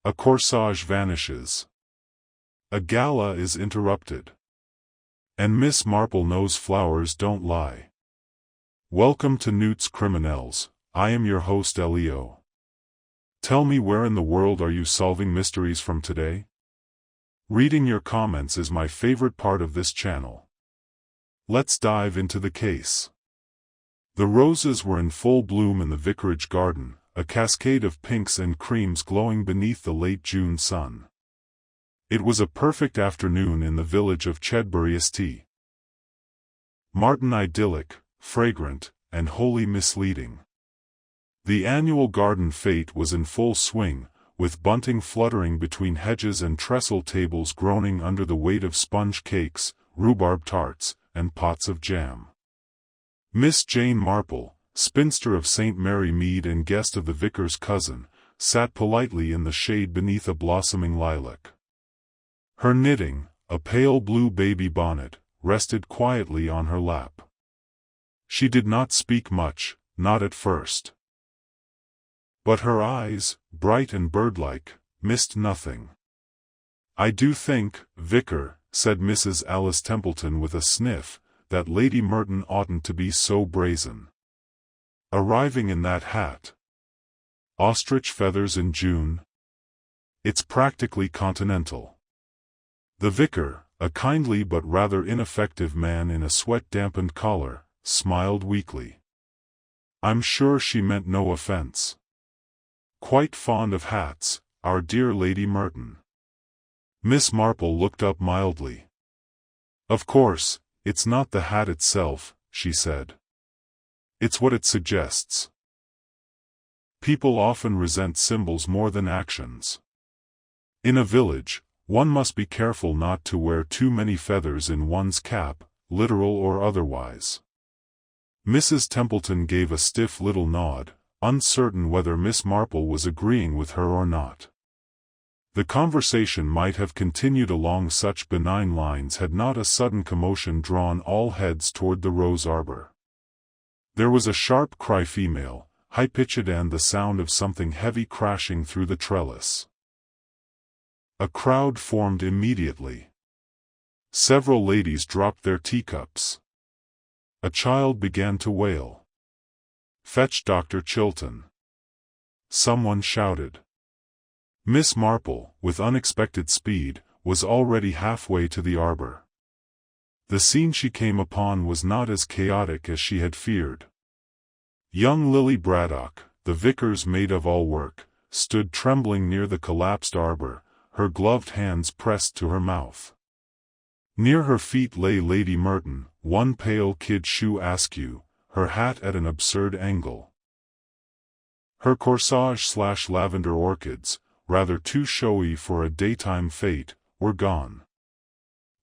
A corsage vanishes. A gala is interrupted. And Miss Marple knows flowers don't lie. Welcome to Newt's Criminels. I am your host Leo. Tell me, where in the world are you solving mysteries from today? Reading your comments is my favorite part of this channel. Let's dive into the case. The roses were in full bloom in the vicarage garden, a cascade of pinks and creams glowing beneath the late June sun. It was a perfect afternoon in the village of Poirot-Geschichte. Martin, idyllic, fragrant, and wholly misleading. The annual garden fete was in full swing, with bunting fluttering between hedges and trestle tables groaning under the weight of sponge cakes, rhubarb tarts, and pots of jam. Miss Jane Marple, spinster of St. Mary Mead and guest of the vicar's cousin, sat politely in the shade beneath a blossoming lilac. Her knitting, a pale blue baby bonnet, rested quietly on her lap. She did not speak much, not at first. But her eyes, bright and birdlike, missed nothing. "I do think, Vicar," said Mrs. Alice Templeton with a sniff, "that Lady Merton oughtn't to be so brazen. Arriving in that hat. Ostrich feathers in June. It's practically continental." The vicar, a kindly but rather ineffective man in a sweat-dampened collar, smiled weakly. "I'm sure she meant no offense. Quite fond of hats, our dear Lady Merton." Miss Marple looked up mildly. "Of course, it's not the hat itself," she said. "It's what it suggests. People often resent symbols more than actions. In a village, one must be careful not to wear too many feathers in one's cap, literal or otherwise." Mrs. Templeton gave a stiff little nod, uncertain whether Miss Marple was agreeing with her or not. The conversation might have continued along such benign lines had not a sudden commotion drawn all heads toward the rose arbor. There was a sharp cry, female, high-pitched, and the sound of something heavy crashing through the trellis. A crowd formed immediately. Several ladies dropped their teacups. A child began to wail. "Fetch Dr. Chilton!" someone shouted. Miss Marple, with unexpected speed, was already halfway to the arbor. The scene she came upon was not as chaotic as she had feared. Young Lily Braddock, the vicar's maid of all work, stood trembling near the collapsed arbor, her gloved hands pressed to her mouth. Near her feet lay Lady Merton, one pale kid shoe askew, her hat at an absurd angle. Her corsage/lavender orchids, rather too showy for a daytime fete, were gone.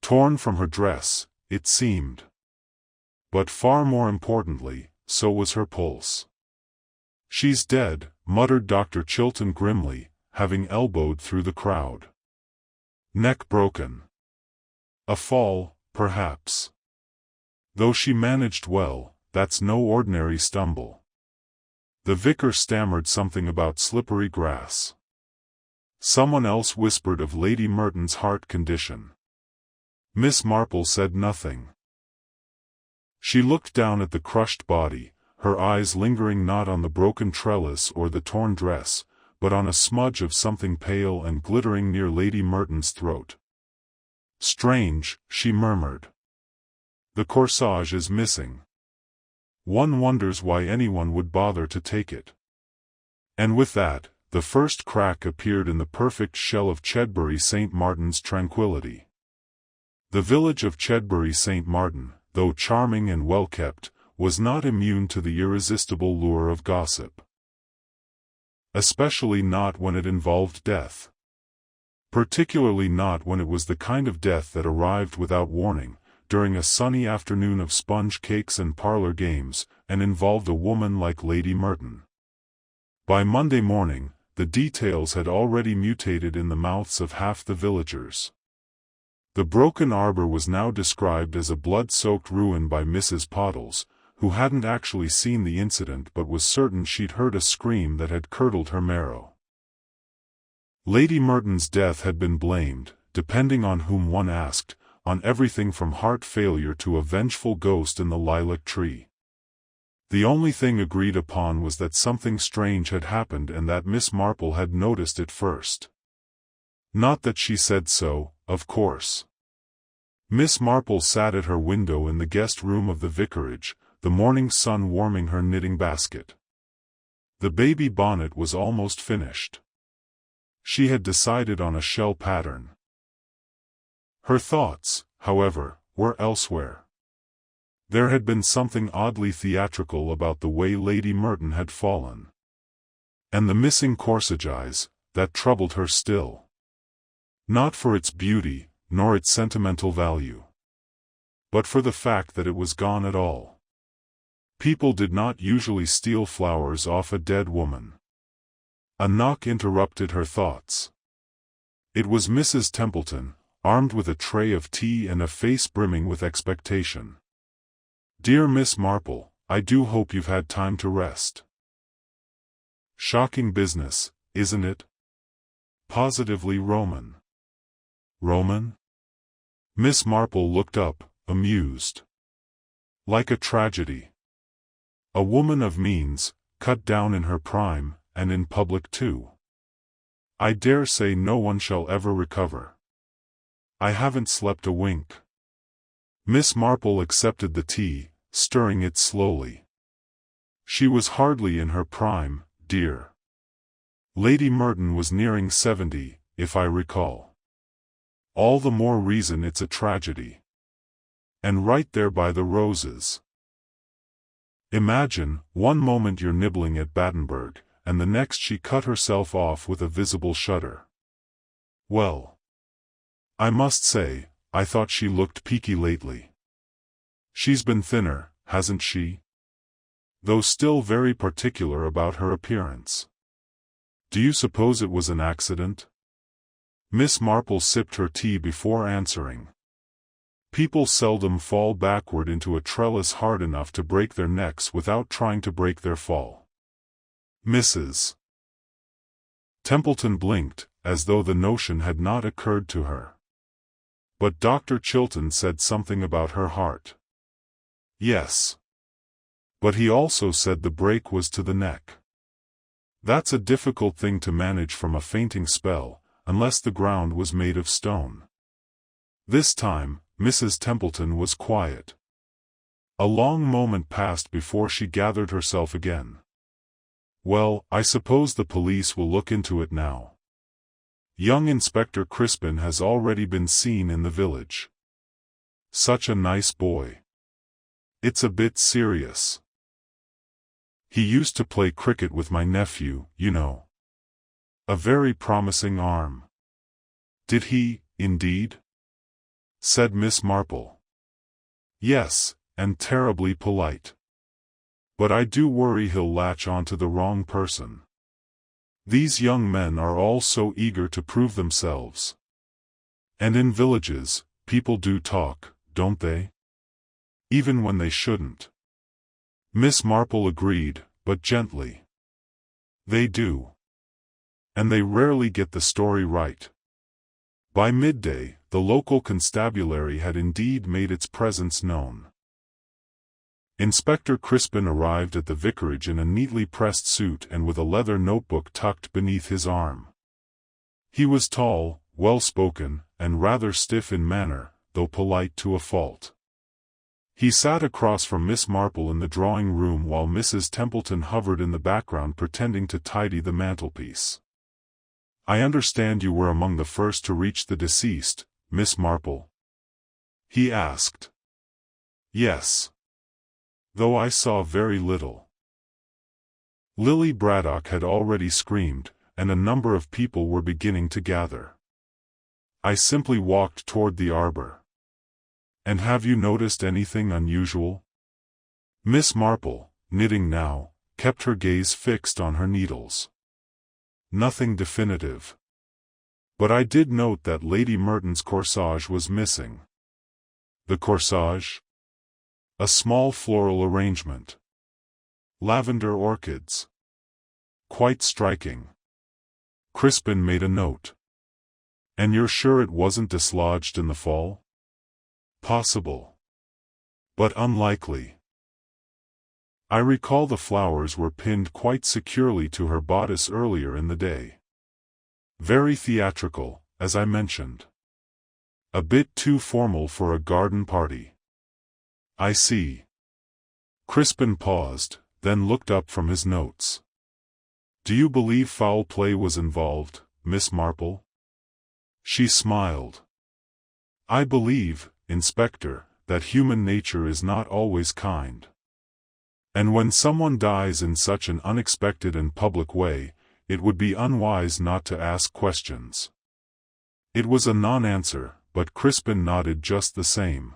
Torn from her dress, it seemed. But far more importantly, so was her pulse. "She's dead," muttered Dr. Chilton grimly, having elbowed through the crowd. "Neck broken. A fall, perhaps. Though she managed well, that's no ordinary stumble." The vicar stammered something about slippery grass. Someone else whispered of Lady Merton's heart condition. Miss Marple said nothing. She looked down at the crushed body, her eyes lingering not on the broken trellis or the torn dress, but on a smudge of something pale and glittering near Lady Merton's throat. "Strange," she murmured. "The corsage is missing. One wonders why anyone would bother to take it." And with that, the first crack appeared in the perfect shell of Chedbury St. Martin's tranquility. The village of Chedbury St. Martin, though charming and well-kept, was not immune to the irresistible lure of gossip. Especially not when it involved death. Particularly not when it was the kind of death that arrived without warning, during a sunny afternoon of sponge cakes and parlor games, and involved a woman like Lady Merton. By Monday morning, the details had already mutated in the mouths of half the villagers. The broken arbor was now described as a blood-soaked ruin by Mrs. Pottles, who hadn't actually seen the incident but was certain she'd heard a scream that had curdled her marrow. Lady Merton's death had been blamed, depending on whom one asked, on everything from heart failure to a vengeful ghost in the lilac tree. The only thing agreed upon was that something strange had happened and that Miss Marple had noticed it first. Not that she said so, of course. Miss Marple sat at her window in the guest room of the vicarage, the morning sun warming her knitting basket. The baby bonnet was almost finished. She had decided on a shell pattern. Her thoughts, however, were elsewhere. There had been something oddly theatrical about the way Lady Merton had fallen. And the missing corsage that troubled her still. Not for its beauty, nor its sentimental value. But for the fact that it was gone at all. People did not usually steal flowers off a dead woman. A knock interrupted her thoughts. It was Mrs. Templeton, armed with a tray of tea and a face brimming with expectation. "Dear Miss Marple, I do hope you've had time to rest." Shocking business, isn't it? Positively Roman. Roman? Miss Marple looked up, amused. Like a tragedy. A woman of means, cut down in her prime, and in public too. I dare say no one shall ever recover. I haven't slept a wink. Miss Marple accepted the tea, stirring it slowly. She was hardly in her prime, dear. Lady Merton was nearing 70, if I recall. All the more reason it's a tragedy. And right there by the roses. Imagine, one moment you're nibbling at Battenberg, and the next she cut herself off with a visible shudder. Well, I must say, I thought she looked peaky lately. She's been thinner, hasn't she? Though still very particular about her appearance. Do you suppose it was an accident? Miss Marple sipped her tea before answering. People seldom fall backward into a trellis hard enough to break their necks without trying to break their fall. Mrs. Templeton blinked, as though the notion had not occurred to her. But Dr. Chilton said something about her heart. Yes. But he also said the break was to the neck. That's a difficult thing to manage from a fainting spell, unless the ground was made of stone. This time, Mrs. Templeton was quiet. A long moment passed before she gathered herself again. Well, I suppose the police will look into it now. Young Inspector Crispin has already been seen in the village. Such a nice boy. It's a bit serious. He used to play cricket with my nephew, you know. A very promising arm. Did he, indeed? Said Miss Marple. Yes, and terribly polite. But I do worry he'll latch on to the wrong person. These young men are all so eager to prove themselves. And in villages, people do talk, don't they? Even when they shouldn't. Miss Marple agreed, but gently. They do. And they rarely get the story right. By midday, the local constabulary had indeed made its presence known. Inspector Crispin arrived at the vicarage in a neatly pressed suit and with a leather notebook tucked beneath his arm. He was tall, well-spoken, and rather stiff in manner, though polite to a fault. He sat across from Miss Marple in the drawing-room while Mrs. Templeton hovered in the background pretending to tidy the mantelpiece. "I understand you were among the first to reach the deceased, Miss Marple?" he asked. "Yes. Though I saw very little." Lily Braddock had already screamed, and a number of people were beginning to gather. "I simply walked toward the arbor." "And have you noticed anything unusual?" Miss Marple, knitting now, kept her gaze fixed on her needles. "Nothing definitive. But I did note that Lady Merton's corsage was missing." "The corsage?" "A small floral arrangement. Lavender orchids. Quite striking." Crispin made a note. And you're sure it wasn't dislodged in the fall? Possible. But unlikely. I recall the flowers were pinned quite securely to her bodice earlier in the day. Very theatrical, as I mentioned. A bit too formal for a garden party. I see. Crispin paused, then looked up from his notes. Do you believe foul play was involved, Miss Marple? She smiled. I believe, Inspector, that human nature is not always kind. And when someone dies in such an unexpected and public way, it would be unwise not to ask questions. It was a non-answer, but Crispin nodded just the same.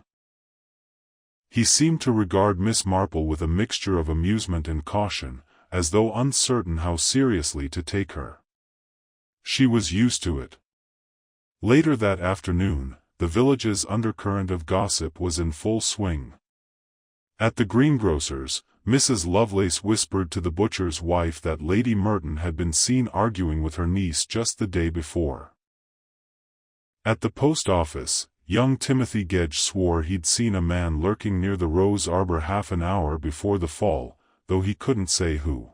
He seemed to regard Miss Marple with a mixture of amusement and caution, as though uncertain how seriously to take her. She was used to it. Later that afternoon, the village's undercurrent of gossip was in full swing. At the greengrocer's, Mrs. Lovelace whispered to the butcher's wife that Lady Merton had been seen arguing with her niece just the day before. At the post office, young Timothy Gedge swore he'd seen a man lurking near the rose arbor half an hour before the fall, though he couldn't say who.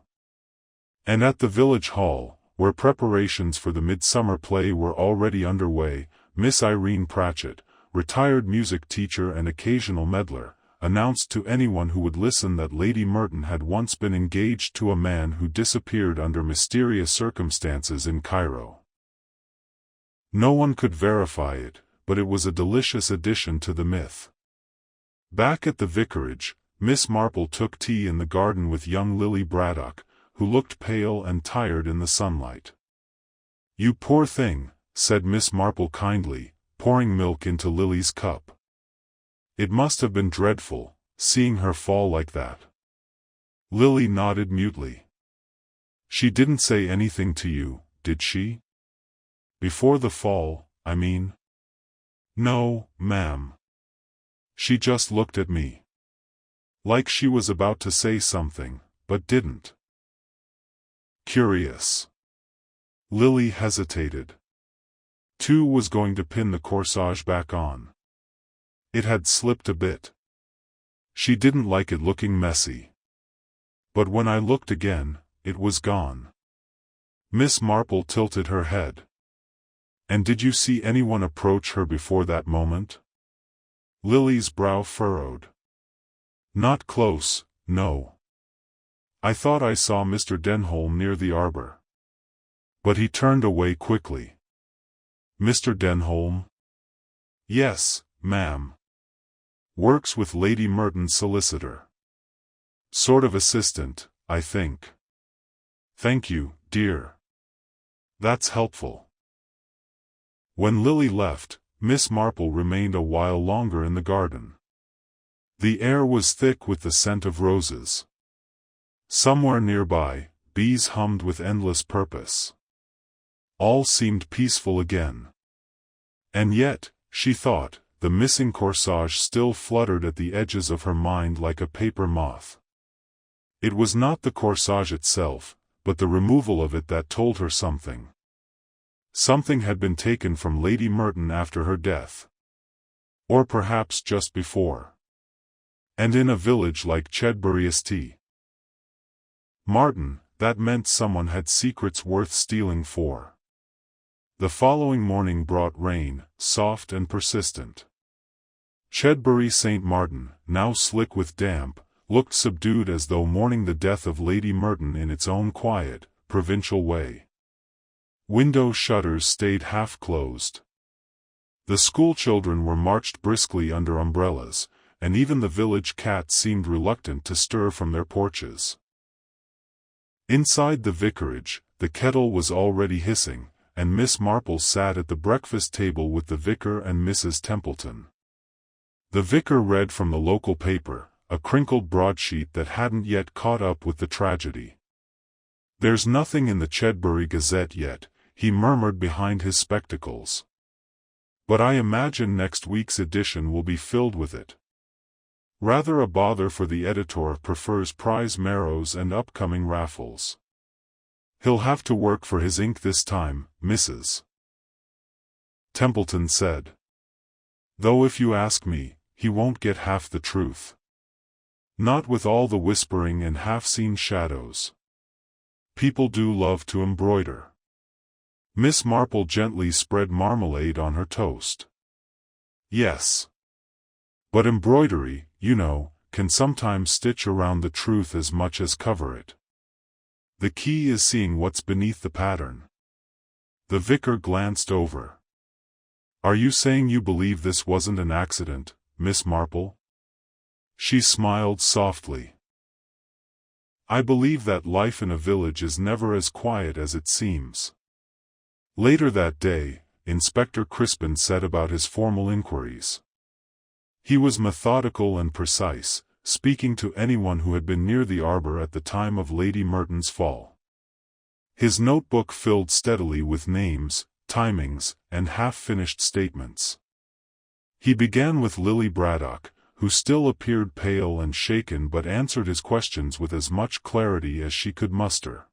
And at the village hall, where preparations for the midsummer play were already underway, Miss Irene Pratchett, retired music teacher and occasional meddler, announced to anyone who would listen that Lady Merton had once been engaged to a man who disappeared under mysterious circumstances in Cairo. No one could verify it, but it was a delicious addition to the myth. Back at the vicarage, Miss Marple took tea in the garden with young Lily Braddock, who looked pale and tired in the sunlight. "You poor thing," said Miss Marple kindly, pouring milk into Lily's cup. "It must have been dreadful, seeing her fall like that." Lily nodded mutely. "She didn't say anything to you, did she? Before the fall, I mean?" "No, ma'am. She just looked at me. Like she was about to say something, but didn't." Curious. Lily hesitated. Too was going to pin the corsage back on. It had slipped a bit. She didn't like it looking messy. But when I looked again, it was gone. Miss Marple tilted her head. "And did you see anyone approach her before that moment?" Lily's brow furrowed. "Not close, no. I thought I saw Mr. Denholm near the arbor. But he turned away quickly." "Mr. Denholm?" "Yes, ma'am. Works with Lady Merton's solicitor. Sort of assistant, I think." "Thank you, dear. That's helpful." When Lily left, Miss Marple remained a while longer in the garden. The air was thick with the scent of roses. Somewhere nearby, bees hummed with endless purpose. All seemed peaceful again. And yet, she thought, the missing corsage still fluttered at the edges of her mind like a paper moth. It was not the corsage itself, but the removal of it that told her something. Something had been taken from Lady Merton after her death. Or perhaps just before. And in a village like Chedbury-St. Martin, that meant someone had secrets worth stealing for. The following morning brought rain, soft and persistent. Chedbury-St. Martin, now slick with damp, looked subdued as though mourning the death of Lady Merton in its own quiet, provincial way. Window shutters stayed half-closed. The schoolchildren were marched briskly under umbrellas, and even the village cats seemed reluctant to stir from their porches. Inside the vicarage, the kettle was already hissing, and Miss Marple sat at the breakfast table with the vicar and Mrs. Templeton. The vicar read from the local paper, a crinkled broadsheet that hadn't yet caught up with the tragedy. "There's nothing in the Chedbury Gazette yet," he murmured behind his spectacles. "But I imagine next week's edition will be filled with it. Rather a bother for the editor prefers prize marrows and upcoming raffles." He'll have to work for his ink this time, Mrs. Templeton said. Though if you ask me, he won't get half the truth. Not with all the whispering and half-seen shadows. People do love to embroider. Miss Marple gently spread marmalade on her toast. Yes. But embroidery, you know, can sometimes stitch around the truth as much as cover it. The key is seeing what's beneath the pattern. The vicar glanced over. Are you saying you believe this wasn't an accident, Miss Marple? She smiled softly. I believe that life in a village is never as quiet as it seems. Later that day, Inspector Crispin set about his formal inquiries. He was methodical and precise, speaking to anyone who had been near the arbor at the time of Lady Merton's fall. His notebook filled steadily with names, timings, and half-finished statements. He began with Lily Braddock, who still appeared pale and shaken but answered his questions with as much clarity as she could muster.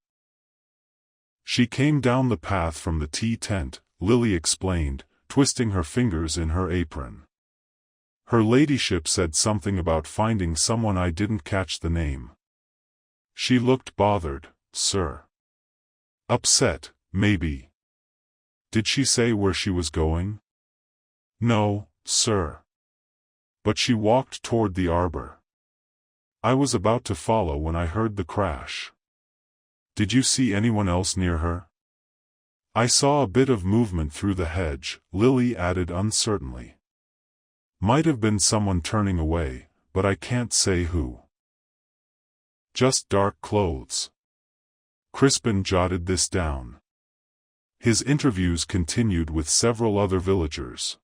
She came down the path from the tea tent, Lily explained, twisting her fingers in her apron. Her ladyship said something about finding someone. I didn't catch the name. She looked bothered, sir. Upset, maybe. Did she say where she was going? No, sir. But she walked toward the arbor. I was about to follow when I heard the crash. Did you see anyone else near her? I saw a bit of movement through the hedge, Lily added uncertainly. Might have been someone turning away, but I can't say who. Just dark clothes. Crispin jotted this down. His interviews continued with several other villagers.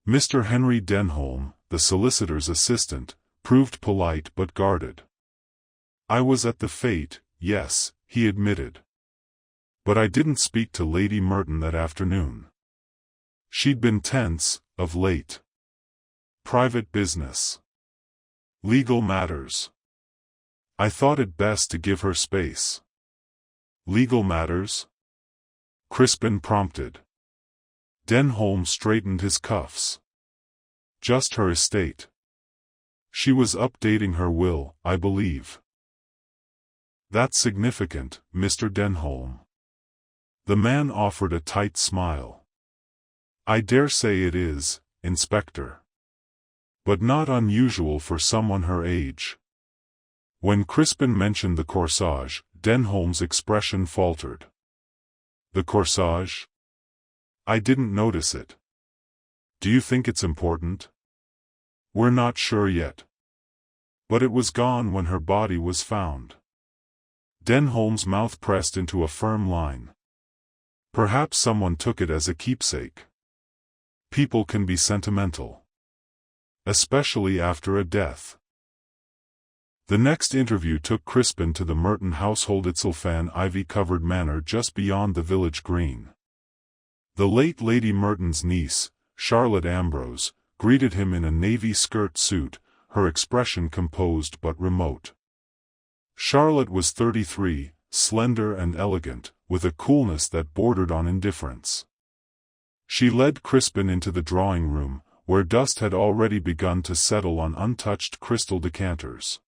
Mr. Henry Denholm, the solicitor's assistant, proved polite but guarded. I was at the fête, yes, he admitted. But I didn't speak to Lady Merton that afternoon. She'd been tense, of late. Private business. Legal matters. I thought it best to give her space. Legal matters? Crispin prompted. Denholm straightened his cuffs. Just her estate. She was updating her will, I believe. That's significant, Mr. Denholm. The man offered a tight smile. I dare say it is, Inspector. But not unusual for someone her age. When Crispin mentioned the corsage, Denholm's expression faltered. The corsage? I didn't notice it. Do you think it's important? We're not sure yet. But it was gone when her body was found. Denholm's mouth pressed into a firm line. Perhaps someone took it as a keepsake. People can be sentimental. Especially after a death. The next interview took Crispin to the Merton household Itzulfan ivy-covered manor just beyond the village green. The late Lady Merton's niece, Charlotte Ambrose, greeted him in a navy skirt suit, her expression composed but remote. Charlotte was 33, slender and elegant, with a coolness that bordered on indifference. She led Crispin into the drawing room, where dust had already begun to settle on untouched crystal decanters.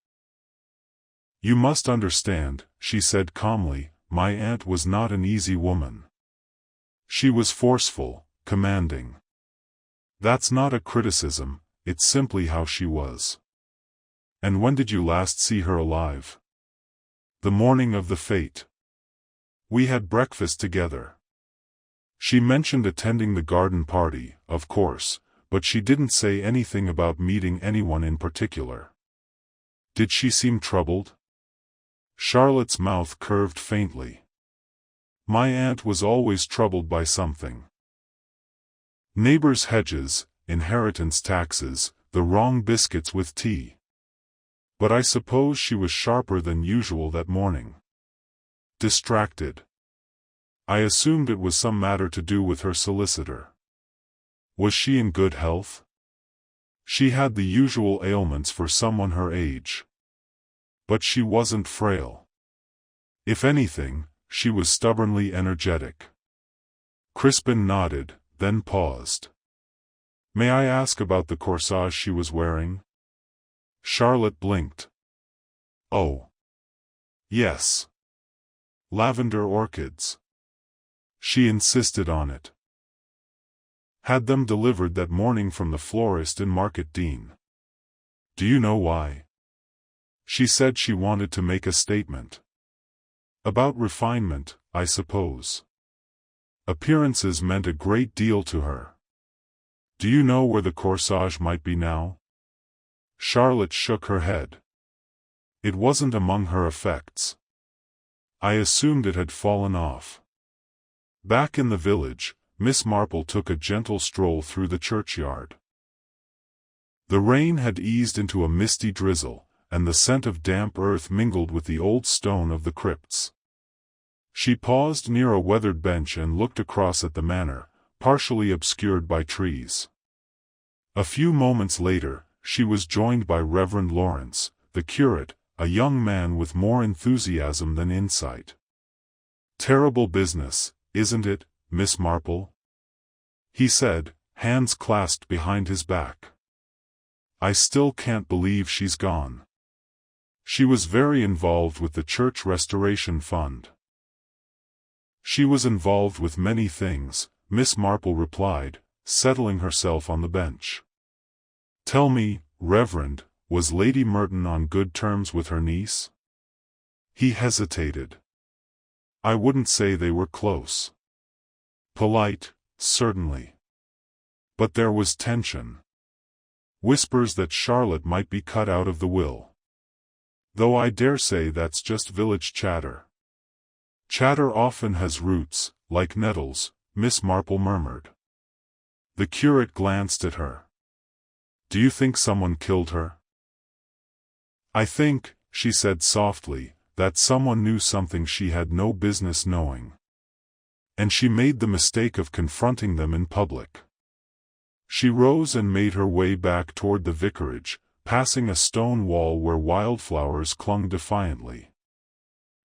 You must understand, she said calmly, my aunt was not an easy woman. She was forceful, commanding. That's not a criticism, it's simply how she was. And when did you last see her alive? The morning of the fête. We had breakfast together. She mentioned attending the garden party, of course, but she didn't say anything about meeting anyone in particular. Did she seem troubled? Charlotte's mouth curved faintly. My aunt was always troubled by something. Neighbors' hedges, inheritance taxes, the wrong biscuits with tea. But I suppose she was sharper than usual that morning. Distracted. I assumed it was some matter to do with her solicitor. Was she in good health? She had the usual ailments for someone her age. But she wasn't frail. If anything, she was stubbornly energetic. Crispin nodded, then paused. "May I ask about the corsage she was wearing?" Charlotte blinked. "Oh. Yes. Lavender orchids. She insisted on it. Had them delivered that morning from the florist in Market Dean. Do you know why? She said she wanted to make a statement. About refinement, I suppose. Appearances meant a great deal to her. Do you know where the corsage might be now?" Charlotte shook her head. "It wasn't among her effects. I assumed it had fallen off." Back in the village, Miss Marple took a gentle stroll through the churchyard. The rain had eased into a misty drizzle, and the scent of damp earth mingled with the old stone of the crypts. She paused near a weathered bench and looked across at the manor, partially obscured by trees. A few moments later, she was joined by Reverend Lawrence, the curate, a young man with more enthusiasm than insight. "Terrible business, isn't it, Miss Marple?" he said, hands clasped behind his back. "I still can't believe she's gone. She was very involved with the Church Restoration Fund." "She was involved with many things," Miss Marple replied, settling herself on the bench. "Tell me, Reverend, was Lady Merton on good terms with her niece?" He hesitated. "I wouldn't say they were close. Polite, certainly. But there was tension. Whispers that Charlotte might be cut out of the will. Though I dare say that's just village chatter." "Chatter often has roots, like nettles," Miss Marple murmured. The curate glanced at her. "Do you think someone killed her?" "I think," she said softly, "that someone knew something she had no business knowing. And she made the mistake of confronting them in public." She rose and made her way back toward the vicarage, passing a stone wall where wildflowers clung defiantly.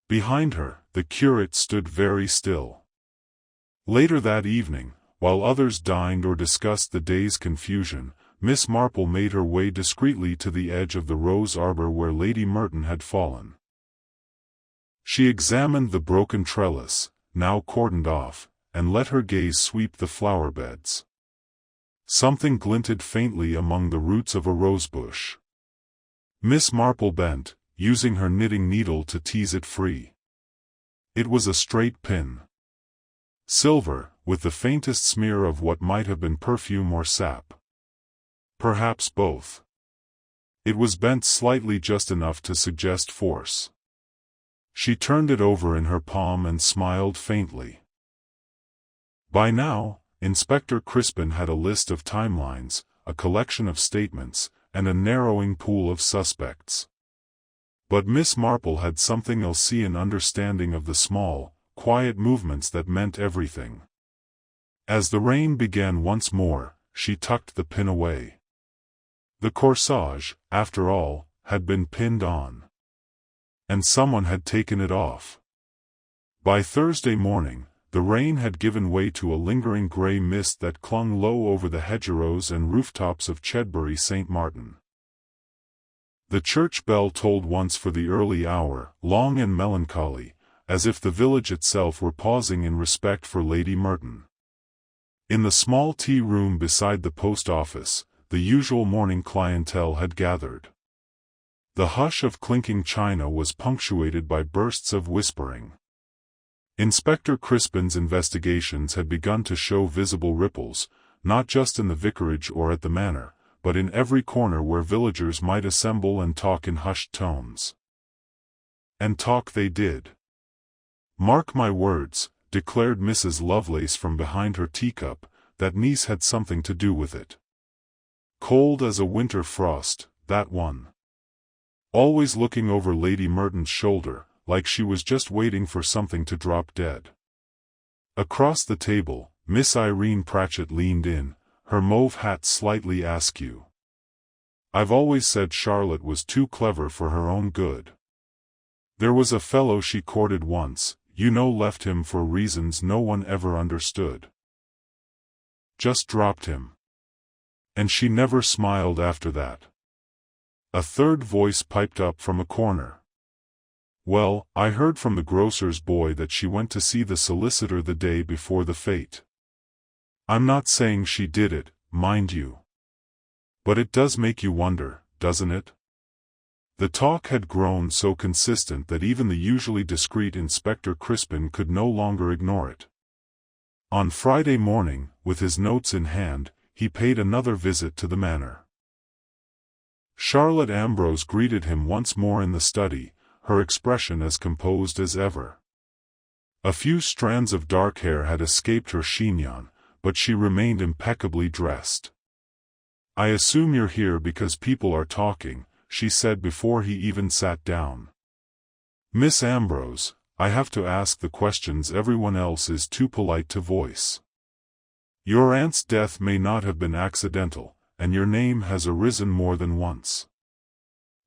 Behind her, the curate stood very still. Later that evening, while others dined or discussed the day's confusion, Miss Marple made her way discreetly to the edge of the rose arbor where Lady Merton had fallen. She examined the broken trellis, now cordoned off, and let her gaze sweep the flower beds. Something glinted faintly among the roots of a rosebush. Miss Marple bent, using her knitting needle to tease it free. It was a straight pin. Silver, with the faintest smear of what might have been perfume or sap. Perhaps both. It was bent slightly, just enough to suggest force. She turned it over in her palm and smiled faintly. By now, Inspector Crispin had a list of timelines, a collection of statements, and a narrowing pool of suspects. But Miss Marple had something Elsean understanding of the small, quiet movements that meant everything. As the rain began once more, she tucked the pin away. The corsage, after all, had been pinned on. And someone had taken it off. By Thursday morning, the rain had given way to a lingering grey mist that clung low over the hedgerows and rooftops of Chedbury St. Martin. The church bell tolled once for the early hour, long and melancholy, as if the village itself were pausing in respect for Lady Merton. In the small tea-room beside the post office, the usual morning clientele had gathered. The hush of clinking china was punctuated by bursts of whispering. Inspector Crispin's investigations had begun to show visible ripples, not just in the vicarage or at the manor, but in every corner where villagers might assemble and talk in hushed tones. And talk they did. "Mark my words," declared Mrs. Lovelace from behind her teacup, "that niece had something to do with it. Cold as a winter frost, that one. Always looking over Lady Merton's shoulder, like she was just waiting for something to drop dead." Across the table, Miss Irene Pratchett leaned in, her mauve hat slightly askew. "I've always said Charlotte was too clever for her own good. There was a fellow she courted once, left him for reasons no one ever understood. Just dropped him. And she never smiled after that. A third voice piped up from a corner. Well, I heard from the grocer's boy that she went to see the solicitor the day before the fête. I'm not saying she did it, mind you. But it does make you wonder, doesn't it? The talk had grown so consistent that even the usually discreet Inspector Crispin could no longer ignore it. On Friday morning, with his notes in hand, he paid another visit to the manor. Charlotte Ambrose greeted him once more in the study, her expression as composed as ever. A few strands of dark hair had escaped her chignon, but she remained impeccably dressed. "I assume you're here because people are talking," she said before he even sat down. "Miss Ambrose, I have to ask the questions everyone else is too polite to voice. Your aunt's death may not have been accidental, and your name has arisen more than once."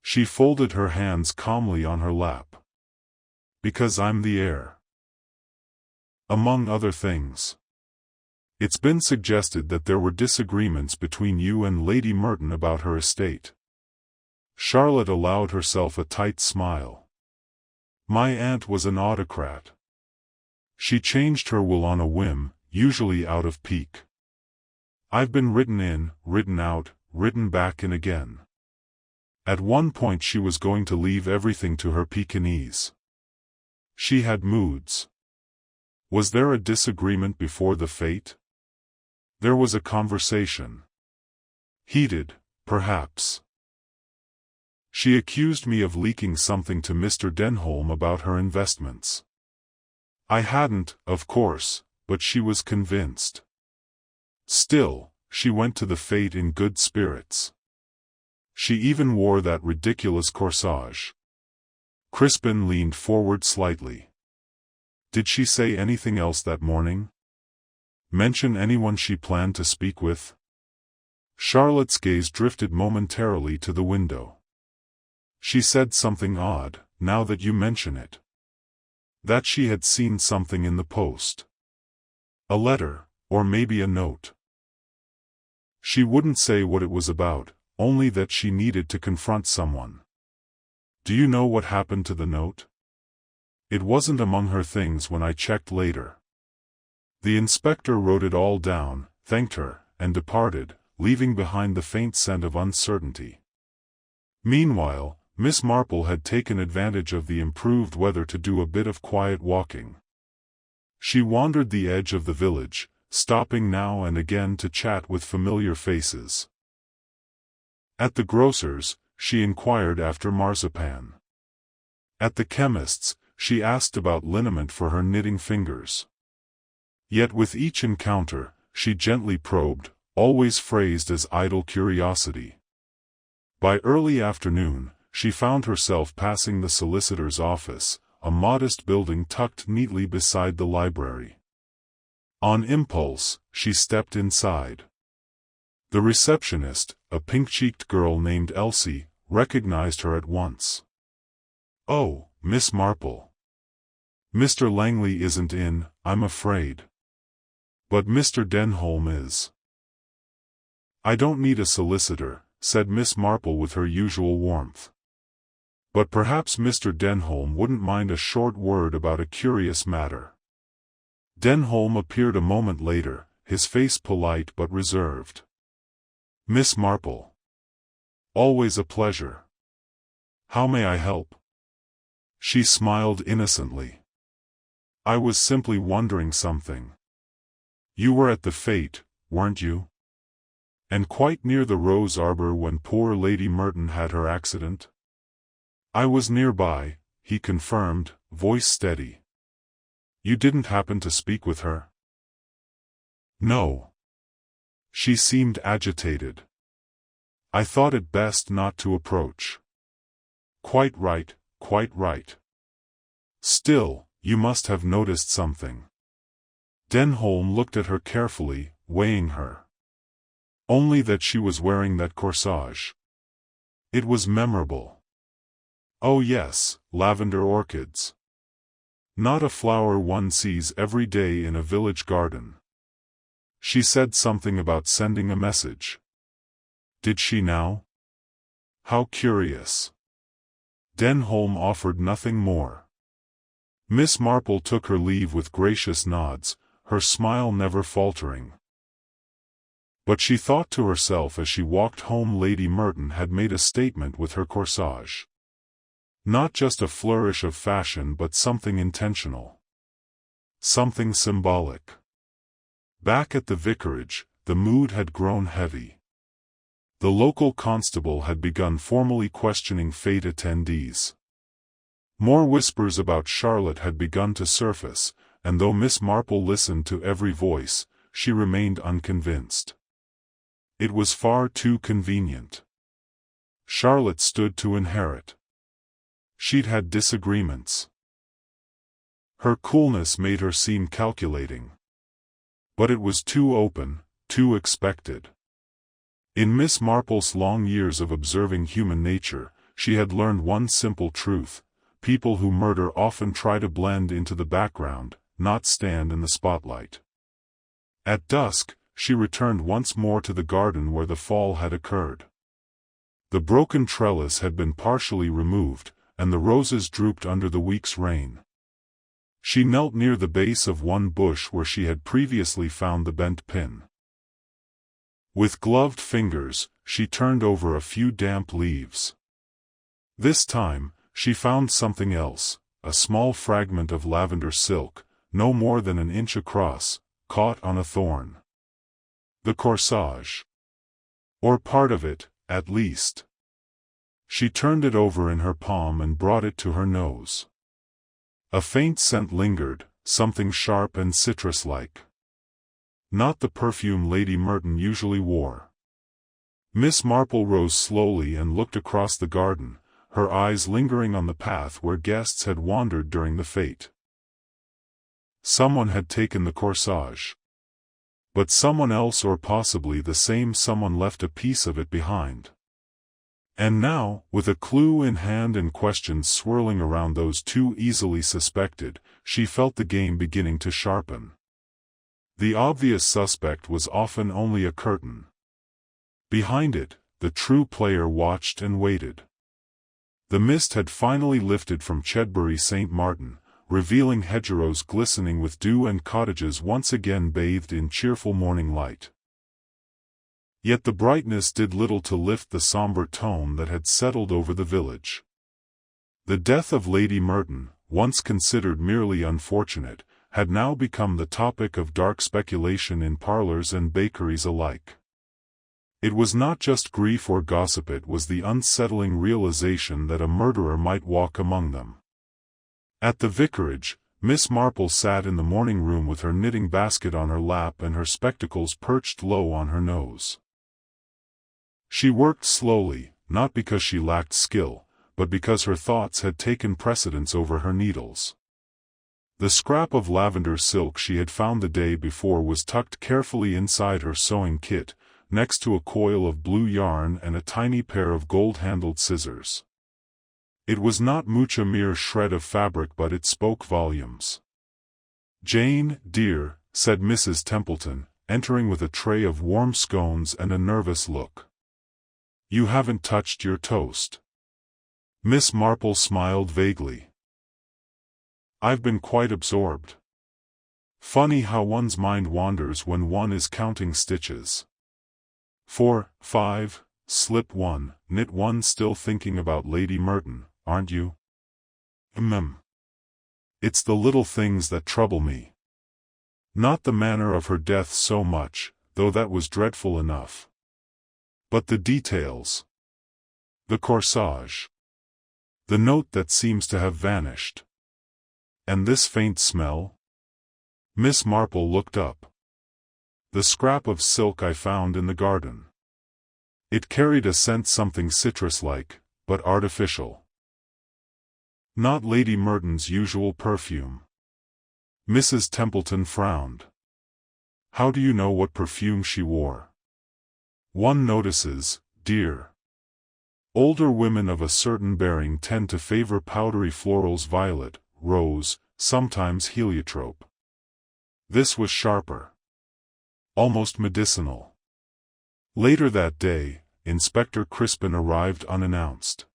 She folded her hands calmly on her lap. "Because I'm the heir. Among other things. It's been suggested that there were disagreements between you and Lady Merton about her estate." Charlotte allowed herself a tight smile. "My aunt was an autocrat. She changed her will on a whim, usually out of pique. I've been written in, written out, written back in again. At one point she was going to leave everything to her Pekingese. She had moods. Was there a disagreement before the fête?" "There was a conversation. Heated, perhaps. She accused me of leaking something to Mr. Denholm about her investments. I hadn't, of course, but she was convinced. Still, she went to the fête in good spirits. She even wore that ridiculous corsage." Crispin leaned forward slightly. "Did she say anything else that morning? Mention anyone she planned to speak with?" Charlotte's gaze drifted momentarily to the window. "She said something odd, now that you mention it. That she had seen something in the post. A letter, or maybe a note. She wouldn't say what it was about, only that she needed to confront someone. Do you know what happened to the note? It wasn't among her things when I checked later. The inspector wrote it all down, thanked her, and departed, leaving behind the faint scent of uncertainty." Meanwhile, Miss Marple had taken advantage of the improved weather to do a bit of quiet walking. She wandered the edge of the village, stopping now and again to chat with familiar faces. At the grocer's, she inquired after marzipan. At the chemist's, she asked about liniment for her knitting fingers. Yet with each encounter, she gently probed, always phrased as idle curiosity. By early afternoon, she found herself passing the solicitor's office, a modest building tucked neatly beside the library. On impulse, she stepped inside. The receptionist, a pink-cheeked girl named Elsie, recognized her at once. "Oh, Miss Marple. Mr. Langley isn't in, I'm afraid. But Mr. Denholm is." "I don't need a solicitor," said Miss Marple with her usual warmth. "But perhaps Mr. Denholm wouldn't mind a short word about a curious matter." Denholm appeared a moment later, his face polite but reserved. "Miss Marple. Always a pleasure. How may I help?" She smiled innocently. "I was simply wondering something. You were at the fête, weren't you? And quite near the rose arbor when poor Lady Merton had her accident?" "I was nearby," he confirmed, voice steady. "You didn't happen to speak with her?" "No. She seemed agitated. I thought it best not to approach." "Quite right, quite right. Still, you must have noticed something." Denholm looked at her carefully, weighing her. "Only that she was wearing that corsage. It was memorable." "Oh yes, lavender orchids. Not a flower one sees every day in a village garden. She said something about sending a message. Did she now? How curious. Denholm offered nothing more. Miss Marple took her leave with gracious nods, her smile never faltering. But she thought to herself as she walked home, Lady Merton had made a statement with her corsage. Not just a flourish of fashion, but something intentional. Something symbolic. Back at the vicarage, the mood had grown heavy. The local constable had begun formally questioning fête attendees. More whispers about Charlotte had begun to surface, and though Miss Marple listened to every voice, she remained unconvinced. It was far too convenient. Charlotte stood to inherit. She'd had disagreements. Her coolness made her seem calculating. But it was too open, too expected. In Miss Marple's long years of observing human nature, she had learned one simple truth: people who murder often try to blend into the background, not stand in the spotlight. At dusk, she returned once more to the garden where the fall had occurred. The broken trellis had been partially removed, and the roses drooped under the week's rain. She knelt near the base of one bush where she had previously found the bent pin. With gloved fingers, she turned over a few damp leaves. This time, she found something else, a small fragment of lavender silk, no more than an inch across, caught on a thorn. The corsage. Or part of it, at least. She turned it over in her palm and brought it to her nose. A faint scent lingered, something sharp and citrus-like. Not the perfume Lady Merton usually wore. Miss Marple rose slowly and looked across the garden, her eyes lingering on the path where guests had wandered during the fête. Someone had taken the corsage. But someone else, or possibly the same someone, left a piece of it behind. And now, with a clue in hand and questions swirling around those too easily suspected, she felt the game beginning to sharpen. The obvious suspect was often only a curtain. Behind it, the true player watched and waited. The mist had finally lifted from Chedbury St. Martin, revealing hedgerows glistening with dew and cottages once again bathed in cheerful morning light. Yet the brightness did little to lift the somber tone that had settled over the village. The death of Lady Merton, once considered merely unfortunate, had now become the topic of dark speculation in parlors and bakeries alike. It was not just grief or gossip, it was the unsettling realization that a murderer might walk among them. At the vicarage, Miss Marple sat in the morning room with her knitting basket on her lap and her spectacles perched low on her nose. She worked slowly, not because she lacked skill, but because her thoughts had taken precedence over her needles. The scrap of lavender silk she had found the day before was tucked carefully inside her sewing kit, next to a coil of blue yarn and a tiny pair of gold-handled scissors. It was not much, a mere shred of fabric, but it spoke volumes. "Jane, dear," said Mrs. Templeton, entering with a tray of warm scones and a nervous look. "You haven't touched your toast." Miss Marple smiled vaguely. "I've been quite absorbed. Funny how one's mind wanders when one is counting stitches. 4, 5, slip 1, knit 1. Still thinking about Lady Merton, aren't you?" It's the little things that trouble me. Not the manner of her death so much, though that was dreadful enough. But the details. The corsage. The note that seems to have vanished. And this faint smell?" Miss Marple looked up. "The scrap of silk I found in the garden. It carried a scent, something citrus-like, but artificial. Not Lady Merton's usual perfume." Mrs. Templeton frowned. "How do you know what perfume she wore?" "One notices, dear. Older women of a certain bearing tend to favor powdery florals, violet, rose, sometimes heliotrope. This was sharper. Almost medicinal. Later that day, Inspector Crispin arrived unannounced.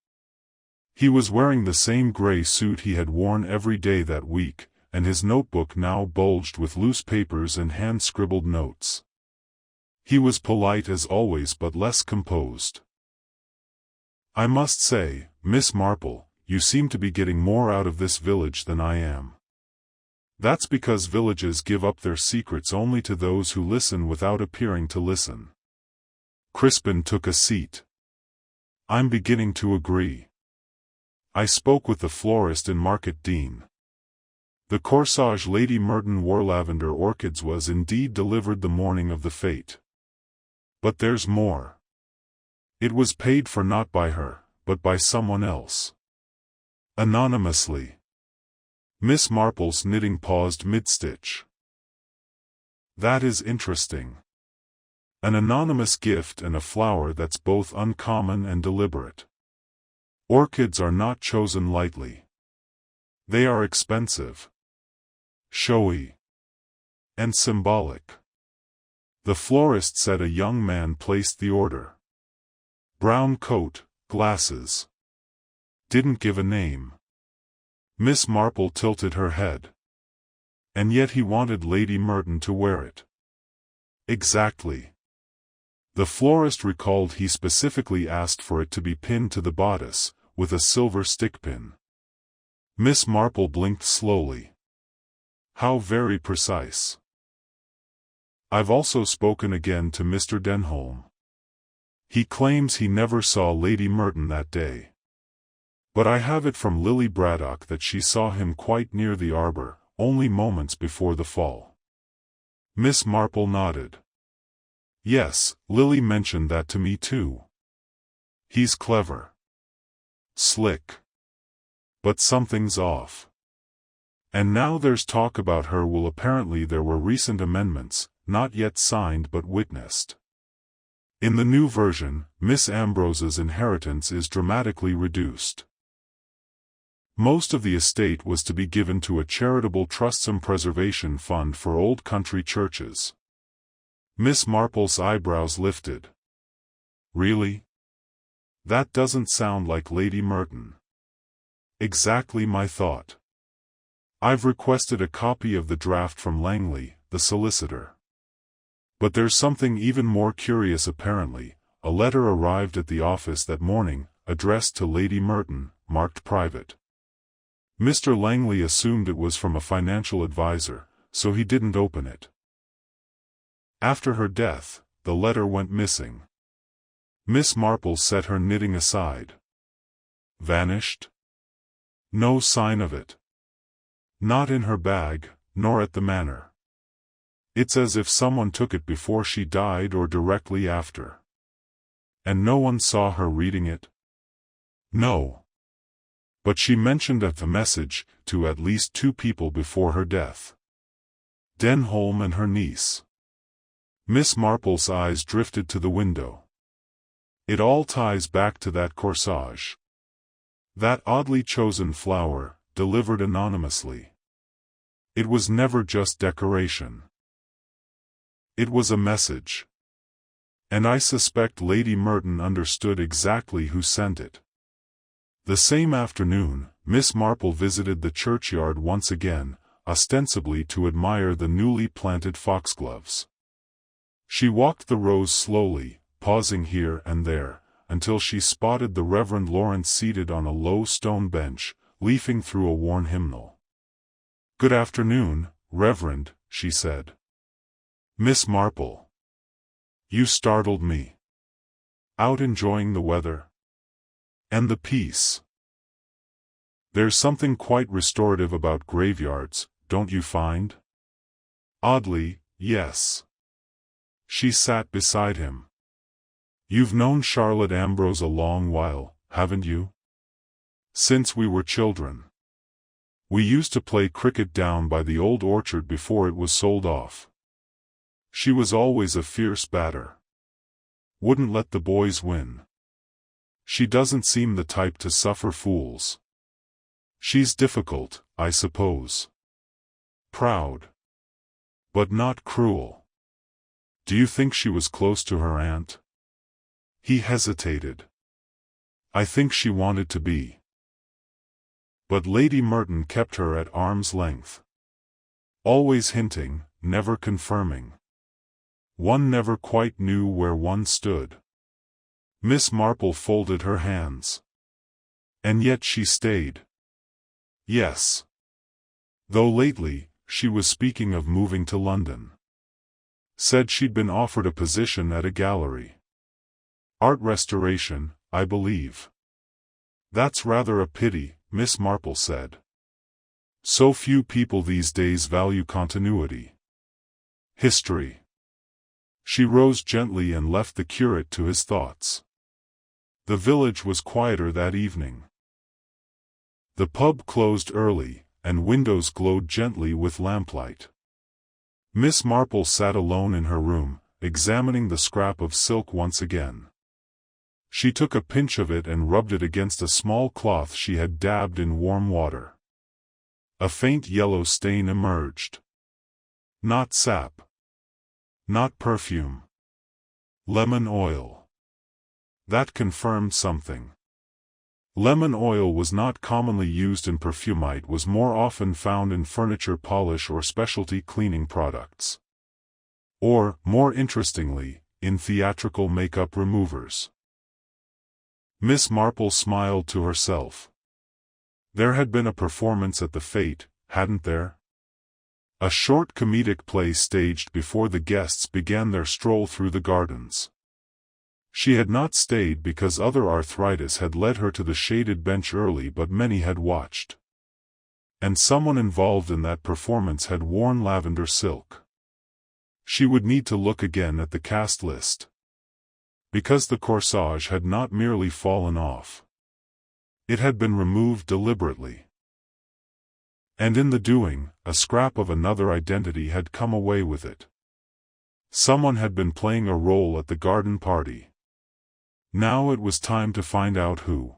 He was wearing the same gray suit he had worn every day that week, and his notebook now bulged with loose papers and hand-scribbled notes. He was polite as always but less composed. "I must say, Miss Marple, you seem to be getting more out of this village than I am. That's because villages give up their secrets only to those who listen without appearing to listen." Crispin took a seat. "I'm beginning to agree. I spoke with the florist in Market Dean. The corsage Lady Merton wore lavender orchids was indeed delivered the morning of the fête. But there's more. It was paid for not by her, but by someone else. Anonymously." Miss Marple's knitting paused mid-stitch. "That is interesting. An anonymous gift and a flower that's both uncommon and deliberate. Orchids are not chosen lightly. They are expensive, showy, and symbolic." The florist said a young man placed the order. Brown coat, glasses. Didn't give a name. Miss Marple tilted her head. "And yet he wanted Lady Merton to wear it." "Exactly. The florist recalled he specifically asked for it to be pinned to the bodice, with a silver stickpin." Miss Marple blinked slowly. "How very precise." "I've also spoken again to Mr. Denholm. He claims he never saw Lady Merton that day. But I have it from Lily Braddock that she saw him quite near the arbor, only moments before the fall." Miss Marple nodded. "Yes, Lily mentioned that to me too. He's clever. Slick. But something's off. And now there's talk about her will. Apparently there were recent amendments, not yet signed but witnessed. In the new version, Miss Ambrose's inheritance is dramatically reduced. Most of the estate was to be given to a charitable trust's preservation fund for old country churches." Miss Marple's eyebrows lifted. "Really? That doesn't sound like Lady Merton." "Exactly my thought. I've requested a copy of the draft from Langley, the solicitor. But there's something even more curious apparently. A letter arrived at the office that morning, addressed to Lady Merton, marked private. Mr. Langley assumed it was from a financial advisor, so he didn't open it. After her death, the letter went missing." Miss Marple set her knitting aside. "Vanished? No sign of it. Not in her bag, nor at the manor. It's as if someone took it before she died or directly after." "And no one saw her reading it?" "No. But she mentioned the message to at least 2 people before her death. Denholm and her niece." Miss Marple's eyes drifted to the window. "It all ties back to that corsage. That oddly chosen flower, delivered anonymously. It was never just decoration. It was a message. And I suspect Lady Merton understood exactly who sent it." The same afternoon, Miss Marple visited the churchyard once again, ostensibly to admire the newly planted foxgloves. She walked the rows slowly, pausing here and there, until she spotted the Reverend Lawrence seated on a low stone bench, leafing through a worn hymnal. "Good afternoon, Reverend," she said. "Miss Marple. You startled me. Out enjoying the weather? And the peace. There's something quite restorative about graveyards, don't you find?" "Oddly, yes." She sat beside him. "You've known Charlotte Ambrose a long while, haven't you?" "Since we were children. We used to play cricket down by the old orchard before it was sold off. She was always a fierce batter. Wouldn't let the boys win. She doesn't seem the type to suffer fools. She's difficult, I suppose." Proud. But not cruel. Do you think she was close to her aunt? He hesitated. I think she wanted to be. But Lady Merton kept her at arm's length. Always hinting, never confirming. One never quite knew where one stood. Miss Marple folded her hands. And yet she stayed. Yes. Though lately, she was speaking of moving to London. Said she'd been offered a position at a gallery. Art restoration, I believe. That's rather a pity, Miss Marple said. So few people these days value continuity. History. She rose gently and left the curate to his thoughts. The village was quieter that evening. The pub closed early, and windows glowed gently with lamplight. Miss Marple sat alone in her room, examining the scrap of silk once again. She took a pinch of it and rubbed it against a small cloth she had dabbed in warm water. A faint yellow stain emerged. Not sap. Not perfume. Lemon oil. That confirmed something. Lemon oil was not commonly used in perfume. It was more often found in furniture polish or specialty cleaning products. Or, more interestingly, in theatrical makeup removers. Miss Marple smiled to herself. There had been a performance at the fête, hadn't there? A short comedic play staged before the guests began their stroll through the gardens. She had not stayed because other arthritis had led her to the shaded bench early, but many had watched. And someone involved in that performance had worn lavender silk. She would need to look again at the cast list. Because the corsage had not merely fallen off. It had been removed deliberately. And in the doing, a scrap of another identity had come away with it. Someone had been playing a role at the garden party. Now it was time to find out who.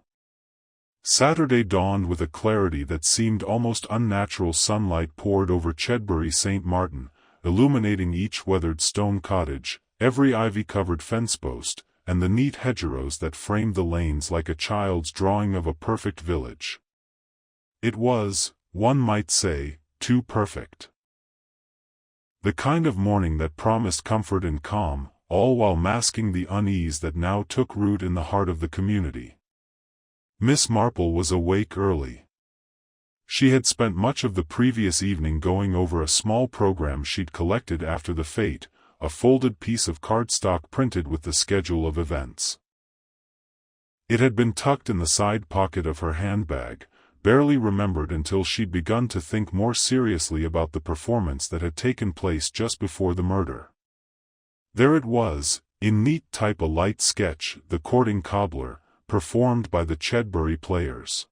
Saturday dawned with a clarity that seemed almost unnatural. Sunlight poured over Chedbury St. Martin, illuminating each weathered stone cottage, every ivy-covered fence post, and the neat hedgerows that framed the lanes like a child's drawing of a perfect village. It was, one might say, too perfect. The kind of morning that promised comfort and calm, all while masking the unease that now took root in the heart of the community. Miss Marple was awake early. She had spent much of the previous evening going over a small program she'd collected after the fête, a folded piece of cardstock printed with the schedule of events. It had been tucked in the side pocket of her handbag, barely remembered until she'd begun to think more seriously about the performance that had taken place just before the murder. There it was, in neat type, a light sketch, The Courting Cobbler, performed by the Chedbury Players.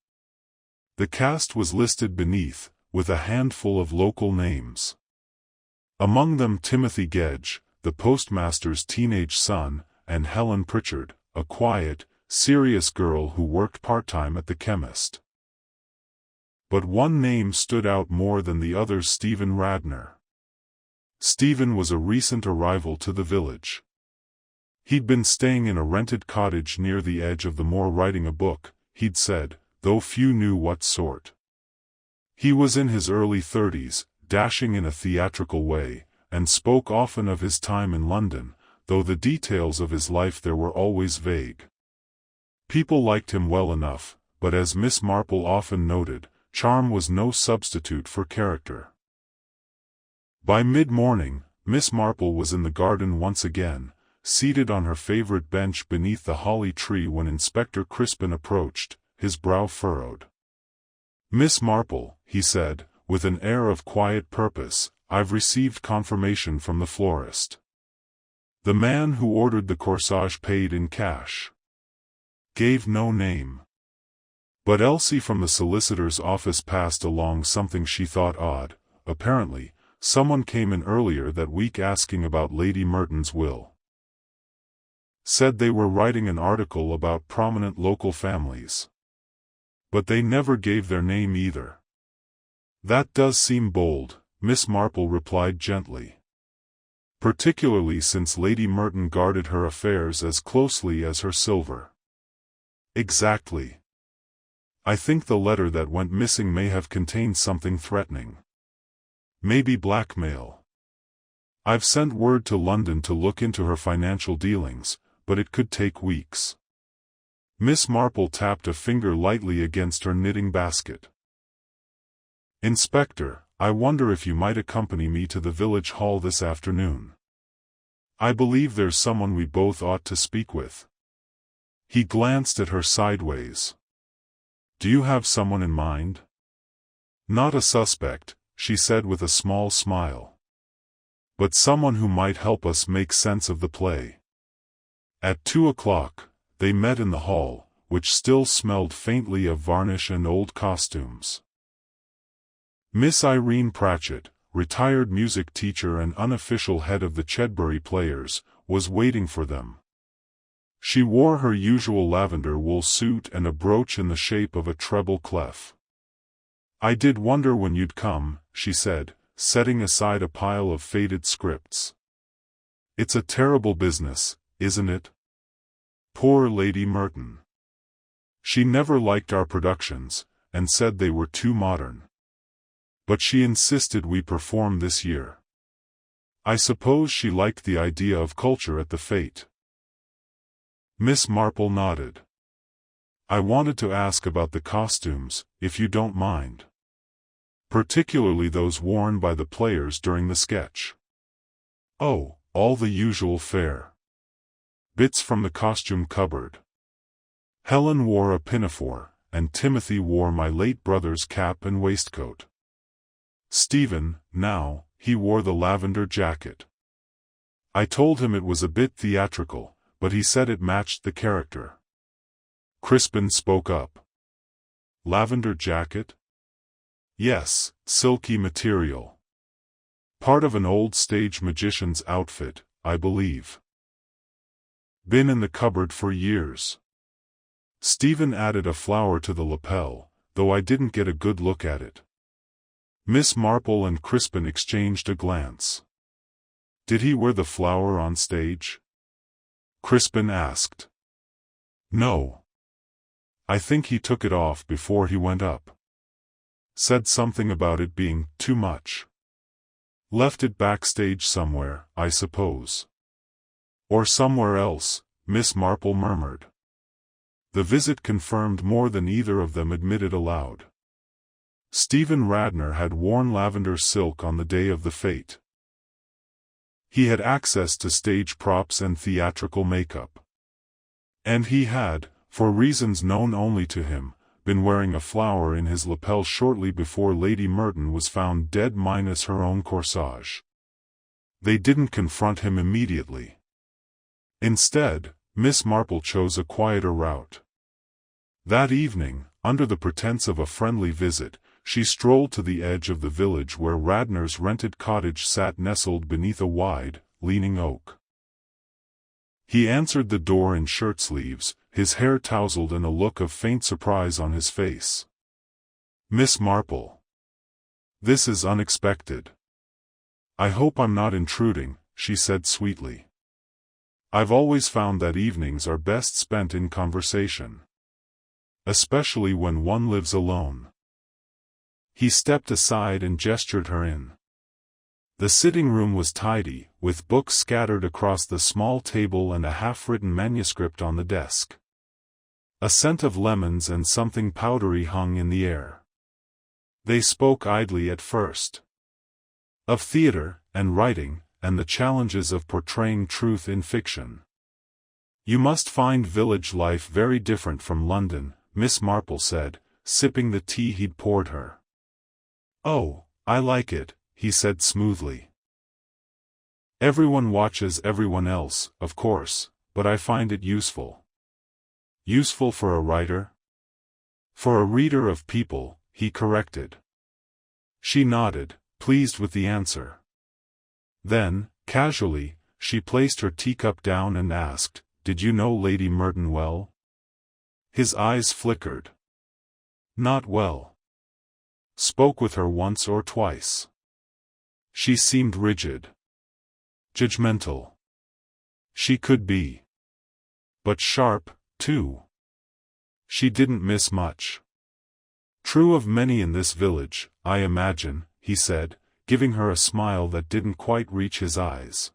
The cast was listed beneath, with a handful of local names. Among them Timothy Gedge, the postmaster's teenage son, and Helen Pritchard, a quiet, serious girl who worked part-time at the chemist. But one name stood out more than the others: Stephen Radnor. Stephen was a recent arrival to the village. He'd been staying in a rented cottage near the edge of the moor writing a book, he'd said, though few knew what sort. He was in his early 30s, dashing in a theatrical way, and spoke often of his time in London, though the details of his life there were always vague. People liked him well enough, but as Miss Marple often noted, charm was no substitute for character. By mid-morning, Miss Marple was in the garden once again, seated on her favorite bench beneath the holly tree when Inspector Crispin approached, his brow furrowed. "Miss Marple," he said, with an air of quiet purpose, "I've received confirmation from the florist. The man who ordered the corsage paid in cash. Gave no name. But Elsie from the solicitor's office passed along something she thought odd. Apparently, someone came in earlier that week asking about Lady Merton's will. Said they were writing an article about prominent local families. But they never gave their name either. That does seem bold," Miss Marple replied gently. Particularly since Lady Merton guarded her affairs as closely as her silver. Exactly. I think the letter that went missing may have contained something threatening. Maybe blackmail. I've sent word to London to look into her financial dealings, but it could take weeks. Miss Marple tapped a finger lightly against her knitting basket. Inspector, I wonder if you might accompany me to the village hall this afternoon. I believe there's someone we both ought to speak with. He glanced at her sideways. Do you have someone in mind? Not a suspect, she said with a small smile. But someone who might help us make sense of the play. At 2 o'clock, they met in the hall, which still smelled faintly of varnish and old costumes. Miss Irene Pratchett, retired music teacher and unofficial head of the Chedbury Players, was waiting for them. She wore her usual lavender wool suit and a brooch in the shape of a treble clef. I did wonder when you'd come, she said, setting aside a pile of faded scripts. It's a terrible business, isn't it? Poor Lady Merton. She never liked our productions, and said they were too modern. But she insisted we perform this year. I suppose she liked the idea of culture at the fête. Miss Marple nodded. I wanted to ask about the costumes, if you don't mind. Particularly those worn by the players during the sketch. Oh, all the usual fare. Bits from the costume cupboard. Helen wore a pinafore, and Timothy wore my late brother's cap and waistcoat. Stephen, now, he wore the lavender jacket. I told him it was a bit theatrical, but he said it matched the character. Crispin spoke up. Lavender jacket? Yes, silky material. Part of an old stage magician's outfit, I believe. Been in the cupboard for years. Stephen added a flower to the lapel, though I didn't get a good look at it. Miss Marple and Crispin exchanged a glance. Did he wear the flower on stage? Crispin asked. No. I think he took it off before he went up. Said something about it being too much. Left it backstage somewhere, I suppose. Or somewhere else, Miss Marple murmured. The visit confirmed more than either of them admitted aloud. Stephen Radnor had worn lavender silk on the day of the fête. He had access to stage props and theatrical makeup. And he had, for reasons known only to him, been wearing a flower in his lapel shortly before Lady Merton was found dead minus her own corsage. They didn't confront him immediately. Instead, Miss Marple chose a quieter route. That evening, under the pretense of a friendly visit, she strolled to the edge of the village where Radnor's rented cottage sat nestled beneath a wide, leaning oak. He answered the door in shirt-sleeves, his hair tousled and a look of faint surprise on his face. Miss Marple. This is unexpected. I hope I'm not intruding, she said sweetly. I've always found that evenings are best spent in conversation. Especially when one lives alone. He stepped aside and gestured her in. The sitting room was tidy, with books scattered across the small table and a half-written manuscript on the desk. A scent of lemons and something powdery hung in the air. They spoke idly at first. Of theater, and writing, and the challenges of portraying truth in fiction. You must find village life very different from London, Miss Marple said, sipping the tea he'd poured her. Oh, I like it, he said smoothly. Everyone watches everyone else, of course, but I find it useful. Useful for a writer? For a reader of people, he corrected. She nodded, pleased with the answer. Then, casually, she placed her teacup down and asked, Did you know Lady Merton well? His eyes flickered. Not well. Spoke with her once or twice. She seemed rigid. Judgmental. She could be. But sharp, too. She didn't miss much. True of many in this village, I imagine, he said, giving her a smile that didn't quite reach his eyes.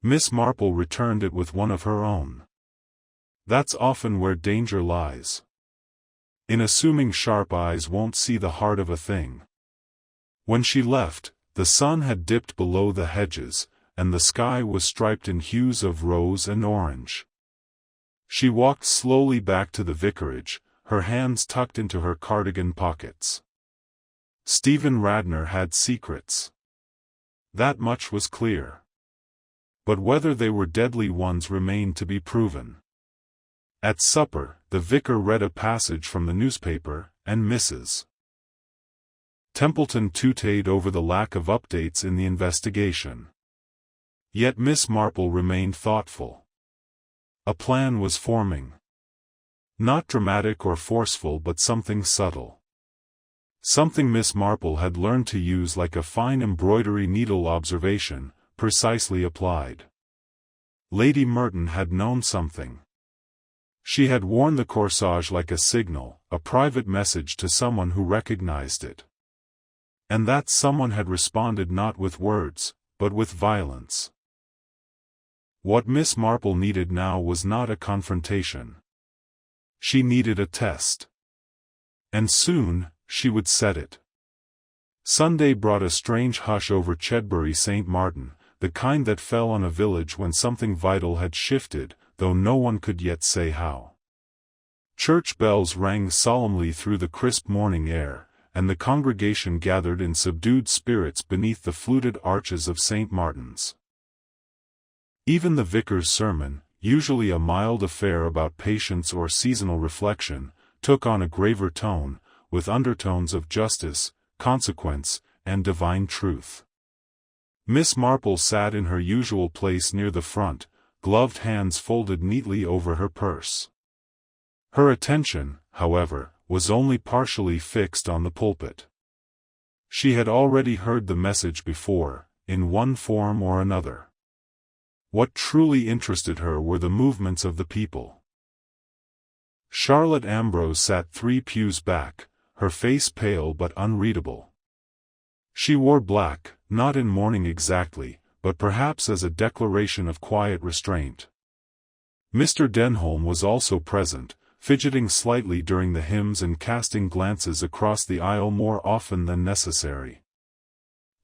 Miss Marple returned it with one of her own. That's often where danger lies. In assuming sharp eyes won't see the heart of a thing. When she left, the sun had dipped below the hedges, and the sky was striped in hues of rose and orange. She walked slowly back to the vicarage, her hands tucked into her cardigan pockets. Stephen Radnor had secrets. That much was clear. But whether they were deadly ones remained to be proven. At supper, the vicar read a passage from the newspaper, and Mrs. Templeton tooted over the lack of updates in the investigation. Yet Miss Marple remained thoughtful. A plan was forming. Not dramatic or forceful, but something subtle. Something Miss Marple had learned to use like a fine embroidery needle, observation, precisely applied. Lady Merton had known something. She had worn the corsage like a signal, a private message to someone who recognized it. And that someone had responded not with words, but with violence. What Miss Marple needed now was not a confrontation. She needed a test. And soon, she would set it. Sunday brought a strange hush over Chedbury St. Martin, the kind that fell on a village when something vital had shifted, though no one could yet say how. Church bells rang solemnly through the crisp morning air, and the congregation gathered in subdued spirits beneath the fluted arches of St. Martin's. Even the vicar's sermon, usually a mild affair about patience or seasonal reflection, took on a graver tone, with undertones of justice, consequence, and divine truth. Miss Marple sat in her usual place near the front, gloved hands folded neatly over her purse. Her attention, however, was only partially fixed on the pulpit. She had already heard the message before, in one form or another. What truly interested her were the movements of the people. Charlotte Ambrose sat 3 pews back, her face pale but unreadable. She wore black, not in mourning exactly, but perhaps as a declaration of quiet restraint. Mr. Denholm was also present, fidgeting slightly during the hymns and casting glances across the aisle more often than necessary.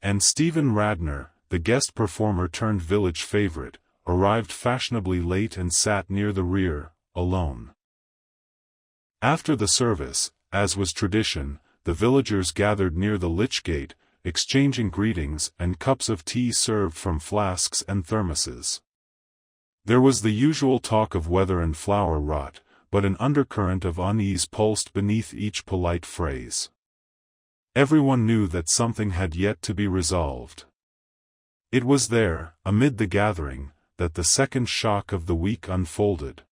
And Stephen Radnor, the guest performer turned village favorite, arrived fashionably late and sat near the rear, alone. After the service, as was tradition, the villagers gathered near the lich gate, exchanging greetings and cups of tea served from flasks and thermoses. There was the usual talk of weather and flower rot, but an undercurrent of unease pulsed beneath each polite phrase. Everyone knew that something had yet to be resolved. It was there, amid the gathering, that the second shock of the week unfolded.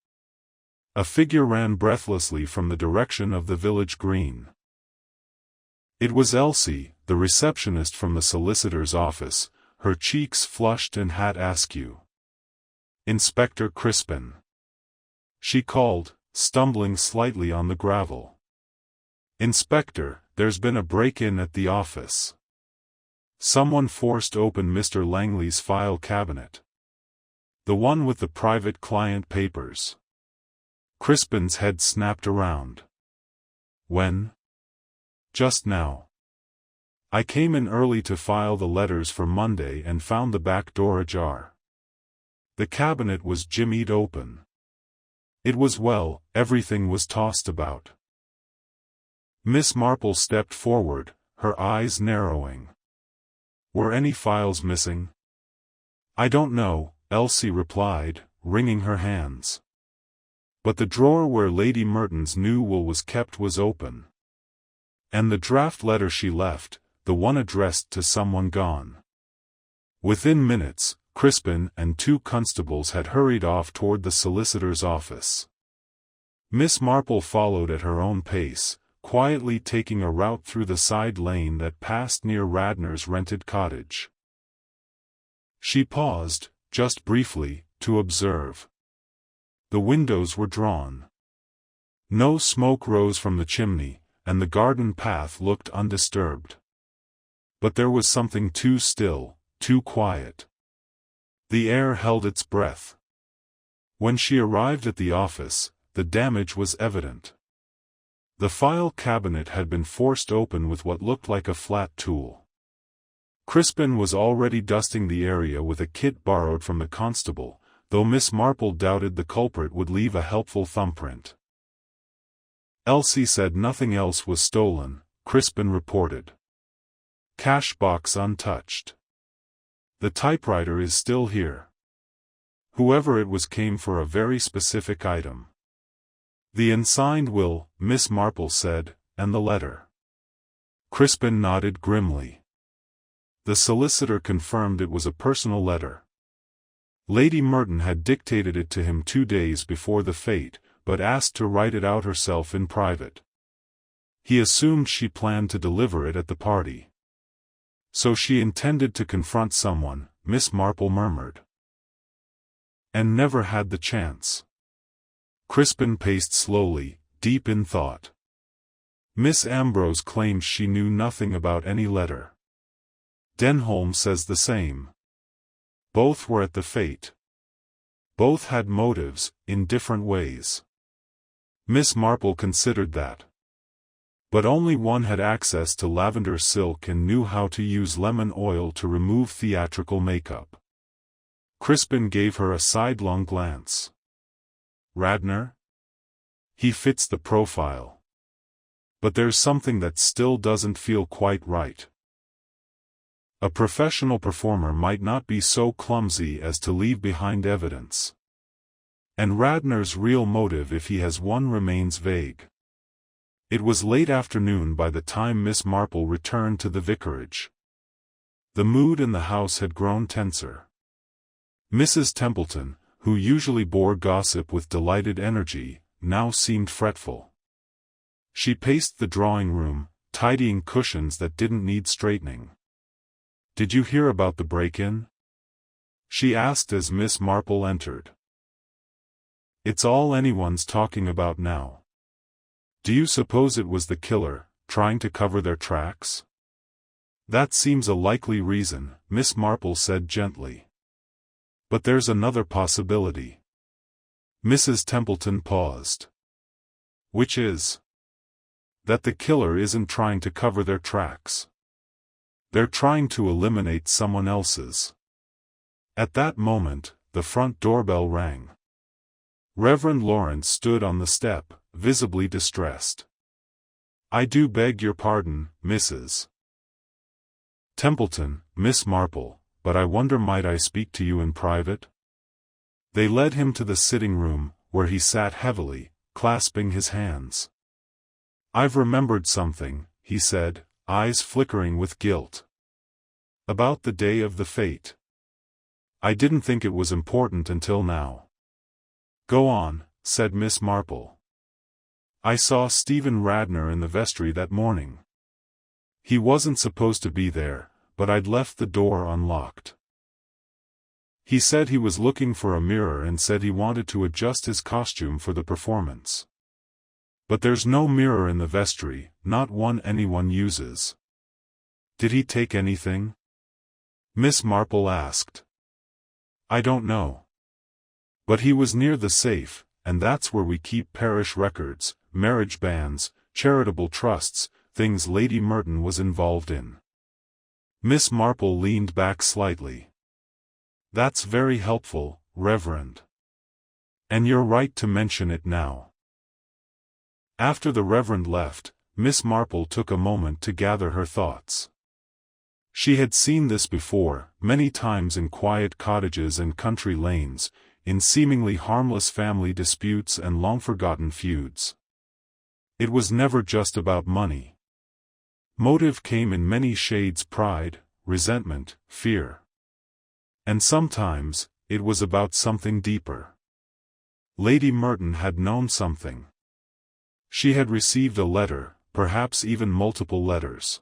A figure ran breathlessly from the direction of the village green. It was Elsie, the receptionist from the solicitor's office, her cheeks flushed and hat askew. "Inspector Crispin," she called, stumbling slightly on the gravel. "Inspector, there's been a break-in at the office." Someone forced open Mr. Langley's file cabinet. The one with the private client papers. Crispin's head snapped around. "When?" "Just now. I came in early to file the letters for Monday and found the back door ajar. The cabinet was jimmied open. It was everything was tossed about." Miss Marple stepped forward, her eyes narrowing. "Were any files missing?" "I don't know," Elsie replied, wringing her hands. "But the drawer where Lady Merton's new wool was kept was open. And the draft letter she left, the one addressed to someone gone." Within minutes, Crispin and 2 constables had hurried off toward the solicitor's office. Miss Marple followed at her own pace, quietly taking a route through the side lane that passed near Radnor's rented cottage. She paused, just briefly, to observe. The windows were drawn. No smoke rose from the chimney, and the garden path looked undisturbed. But there was something too still, too quiet. The air held its breath. When she arrived at the office, the damage was evident. The file cabinet had been forced open with what looked like a flat tool. Crispin was already dusting the area with a kit borrowed from the constable, though Miss Marple doubted the culprit would leave a helpful thumbprint. Elsie said nothing else was stolen, Crispin reported. Cash box untouched. The typewriter is still here. Whoever it was came for a very specific item. The unsigned will, Miss Marple said, and the letter. Crispin nodded grimly. The solicitor confirmed it was a personal letter. Lady Merton had dictated it to him 2 days before the fête, but asked to write it out herself in private. He assumed she planned to deliver it at the party. So she intended to confront someone, Miss Marple murmured. And never had the chance. Crispin paced slowly, deep in thought. Miss Ambrose claims she knew nothing about any letter. Denholm says the same. Both were at the fête. Both had motives, in different ways. Miss Marple considered that. But only one had access to lavender silk and knew how to use lemon oil to remove theatrical makeup. Crispin gave her a sidelong glance. Radnor? He fits the profile. But there's something that still doesn't feel quite right. A professional performer might not be so clumsy as to leave behind evidence. And Radnor's real motive, if he has one, remains vague. It was late afternoon by the time Miss Marple returned to the vicarage. The mood in the house had grown tenser. Mrs. Templeton, who usually bore gossip with delighted energy, now seemed fretful. She paced the drawing room, tidying cushions that didn't need straightening. "Did you hear about the break-in?" she asked as Miss Marple entered. "It's all anyone's talking about now. Do you suppose it was the killer, trying to cover their tracks?" "That seems a likely reason," Miss Marple said gently. "But there's another possibility." Mrs. Templeton paused. "Which is?" "That the killer isn't trying to cover their tracks. They're trying to eliminate someone else's." At that moment, the front doorbell rang. Reverend Lawrence stood on the step, visibly distressed. "I do beg your pardon, Mrs. Templeton, Miss Marple, but I wonder might I speak to you in private?" They led him to the sitting room, where he sat heavily, clasping his hands. "I've remembered something," he said, eyes flickering with guilt. "About the day of the fête. I didn't think it was important until now." "Go on," said Miss Marple. "I saw Stephen Radnor in the vestry that morning. He wasn't supposed to be there, but I'd left the door unlocked. He said he was looking for a mirror and said he wanted to adjust his costume for the performance. But there's no mirror in the vestry, not one anyone uses." "Did he take anything?" Miss Marple asked. "I don't know. But he was near the safe, and that's where we keep parish records, marriage bans, charitable trusts, things Lady Merton was involved in." Miss Marple leaned back slightly. "That's very helpful, Reverend. And you're right to mention it now." After the Reverend left, Miss Marple took a moment to gather her thoughts. She had seen this before, many times in quiet cottages and country lanes, in seemingly harmless family disputes and long-forgotten feuds. It was never just about money. Motive came in many shades: pride, resentment, fear. And sometimes, it was about something deeper. Lady Merton had known something. She had received a letter, perhaps even multiple letters.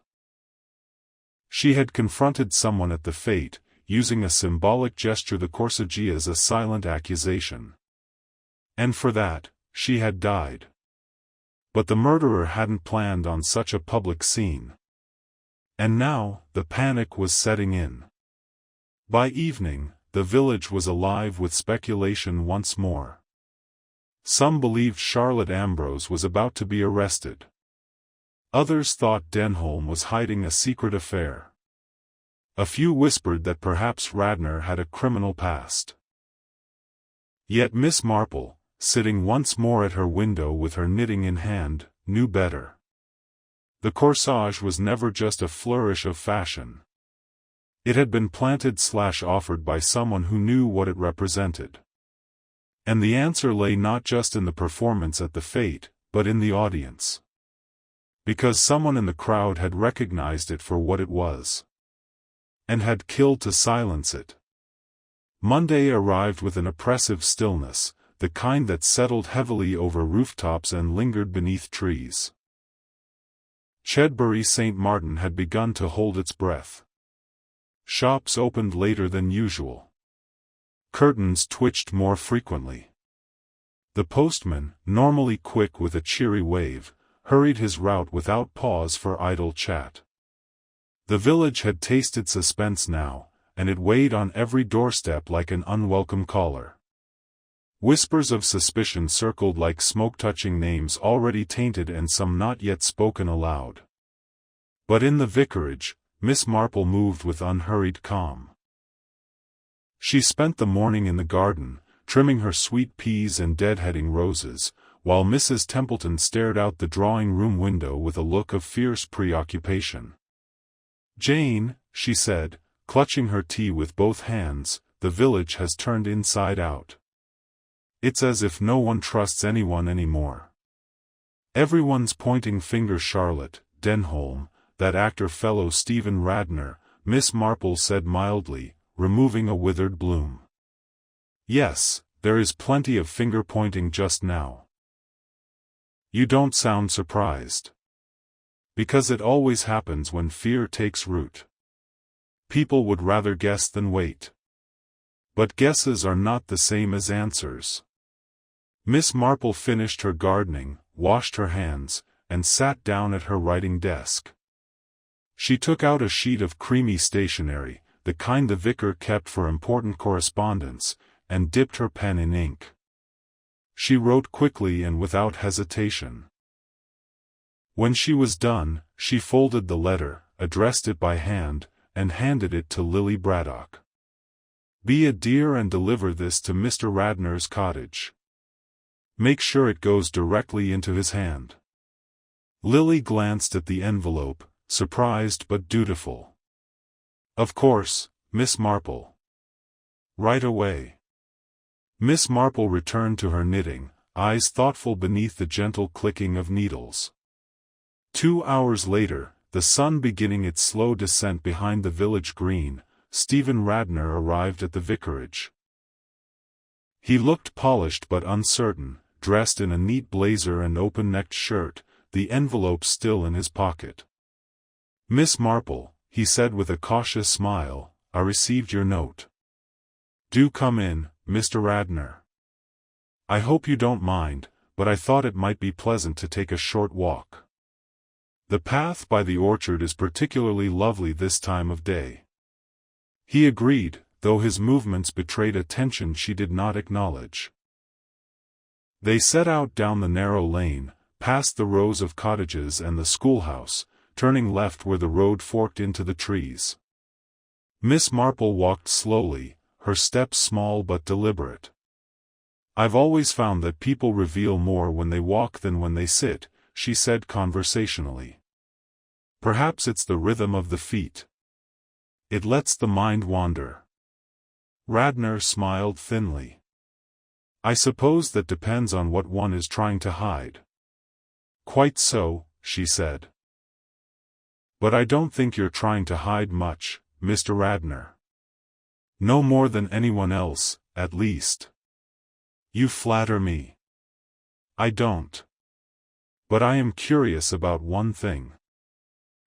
She had confronted someone at the fête, using a symbolic gesture, the Corsage, as a silent accusation. And for that, she had died. But the murderer hadn't planned on such a public scene. And now, the panic was setting in. By evening, the village was alive with speculation once more. Some believed Charlotte Ambrose was about to be arrested. Others thought Denholm was hiding a secret affair. A few whispered that perhaps Radnor had a criminal past. Yet Miss Marple, sitting once more at her window with her knitting in hand, knew better. The corsage was never just a flourish of fashion. It had been planted/offered by someone who knew what it represented. And the answer lay not just in the performance at the fête, but in the audience. Because someone in the crowd had recognized it for what it was. And had killed to silence it. Monday arrived with an oppressive stillness, the kind that settled heavily over rooftops and lingered beneath trees. Chedbury St. Martin had begun to hold its breath. Shops opened later than usual. Curtains twitched more frequently. The postman, normally quick with a cheery wave, hurried his route without pause for idle chat. The village had tasted suspense now, and it weighed on every doorstep like an unwelcome caller. Whispers of suspicion circled like smoke, touching names already tainted and some not yet spoken aloud. But in the vicarage, Miss Marple moved with unhurried calm. She spent the morning in the garden, trimming her sweet peas and deadheading roses, while Mrs. Templeton stared out the drawing-room window with a look of fierce preoccupation. "Jane," she said, clutching her tea with both hands, "the village has turned inside out. It's as if no one trusts anyone anymore. Everyone's pointing finger. Charlotte, Denholm, that actor fellow Stephen Radnor," Miss Marple said mildly, removing a withered bloom. "Yes, there is plenty of finger-pointing just now." "You don't sound surprised." "Because it always happens when fear takes root. People would rather guess than wait. But guesses are not the same as answers." Miss Marple finished her gardening, washed her hands, and sat down at her writing desk. She took out a sheet of creamy stationery, the kind the vicar kept for important correspondence, and dipped her pen in ink. She wrote quickly and without hesitation. When she was done, she folded the letter, addressed it by hand, and handed it to Lily Braddock. "Be a dear and deliver this to Mr. Radnor's cottage. Make sure it goes directly into his hand." Lily glanced at the envelope, surprised but dutiful. "Of course, Miss Marple. Right away." Miss Marple returned to her knitting, eyes thoughtful beneath the gentle clicking of needles. 2 hours later, the sun beginning its slow descent behind the village green, Stephen Radnor arrived at the vicarage. He looked polished but uncertain, dressed in a neat blazer and open-necked shirt, the envelope still in his pocket. "Miss Marple," he said with a cautious smile, "I received your note. Do come in, Mr. Radnor. I hope you don't mind, but I thought it might be pleasant to take a short walk. The path by the orchard is particularly lovely this time of day." He agreed, though his movements betrayed a tension she did not acknowledge. They set out down the narrow lane, past the rows of cottages and the schoolhouse, turning left where the road forked into the trees. Miss Marple walked slowly, her steps small but deliberate. "I've always found that people reveal more when they walk than when they sit," she said conversationally. "Perhaps it's the rhythm of the feet. It lets the mind wander." Radnor smiled thinly. "I suppose that depends on what one is trying to hide." "Quite so," she said. "But I don't think you're trying to hide much, Mr. Radnor. No more than anyone else, at least." "You flatter me." "I don't. But I am curious about one thing.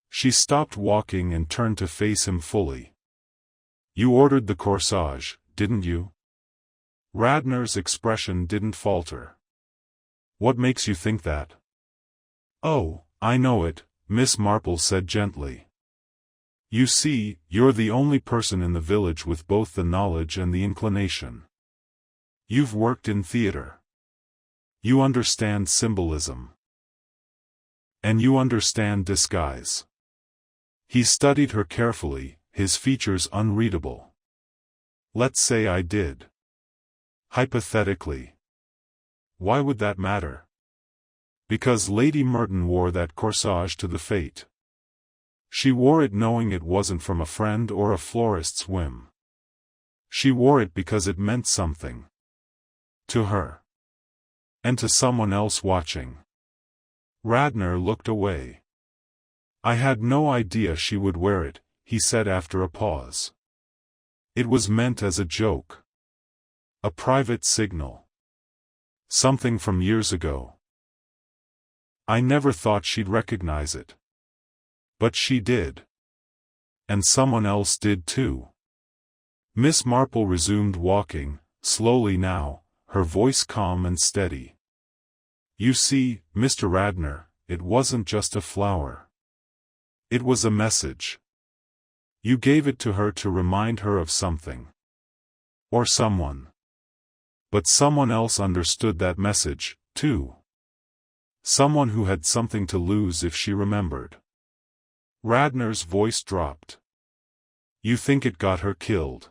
She stopped walking and turned to face him fully. You ordered the corsage, didn't you? Radnor's expression didn't falter. What makes you think that? Oh, I know it, Miss Marple said gently. You see, you're the only person in the village with both the knowledge and the inclination. You've worked in theater. You understand symbolism. And you understand disguise. He studied her carefully, his features unreadable. Let's say I did. Hypothetically. Why would that matter? Because Lady Merton wore that corsage to the fête. She wore it knowing it wasn't from a friend or a florist's whim. She wore it because it meant something. To her. And to someone else watching. Radnor looked away. I had no idea she would wear it, he said after a pause. It was meant as a joke. A private signal. Something from years ago. I never thought she'd recognize it. But she did. And someone else did too. Miss Marple resumed walking, slowly now, her voice calm and steady. You see, Mr. Radnor, it wasn't just a flower. It was a message. You gave it to her to remind her of something. Or someone. But someone else understood that message, too. Someone who had something to lose if she remembered. Radnor's voice dropped. You think it got her killed?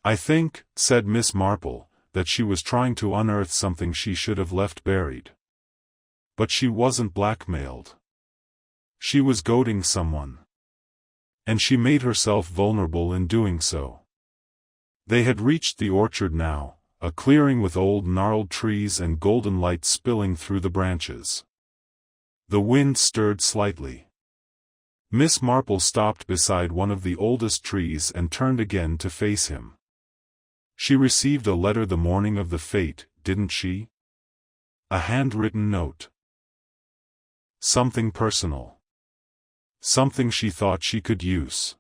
I think, said Miss Marple, that she was trying to unearth something she should have left buried. But she wasn't blackmailed. She was goading someone. And she made herself vulnerable in doing so. They had reached the orchard now, a clearing with old gnarled trees and golden light spilling through the branches. The wind stirred slightly. Miss Marple stopped beside one of the oldest trees and turned again to face him. She received a letter the morning of the fête, didn't she? A handwritten note. Something personal. Something she thought she could use.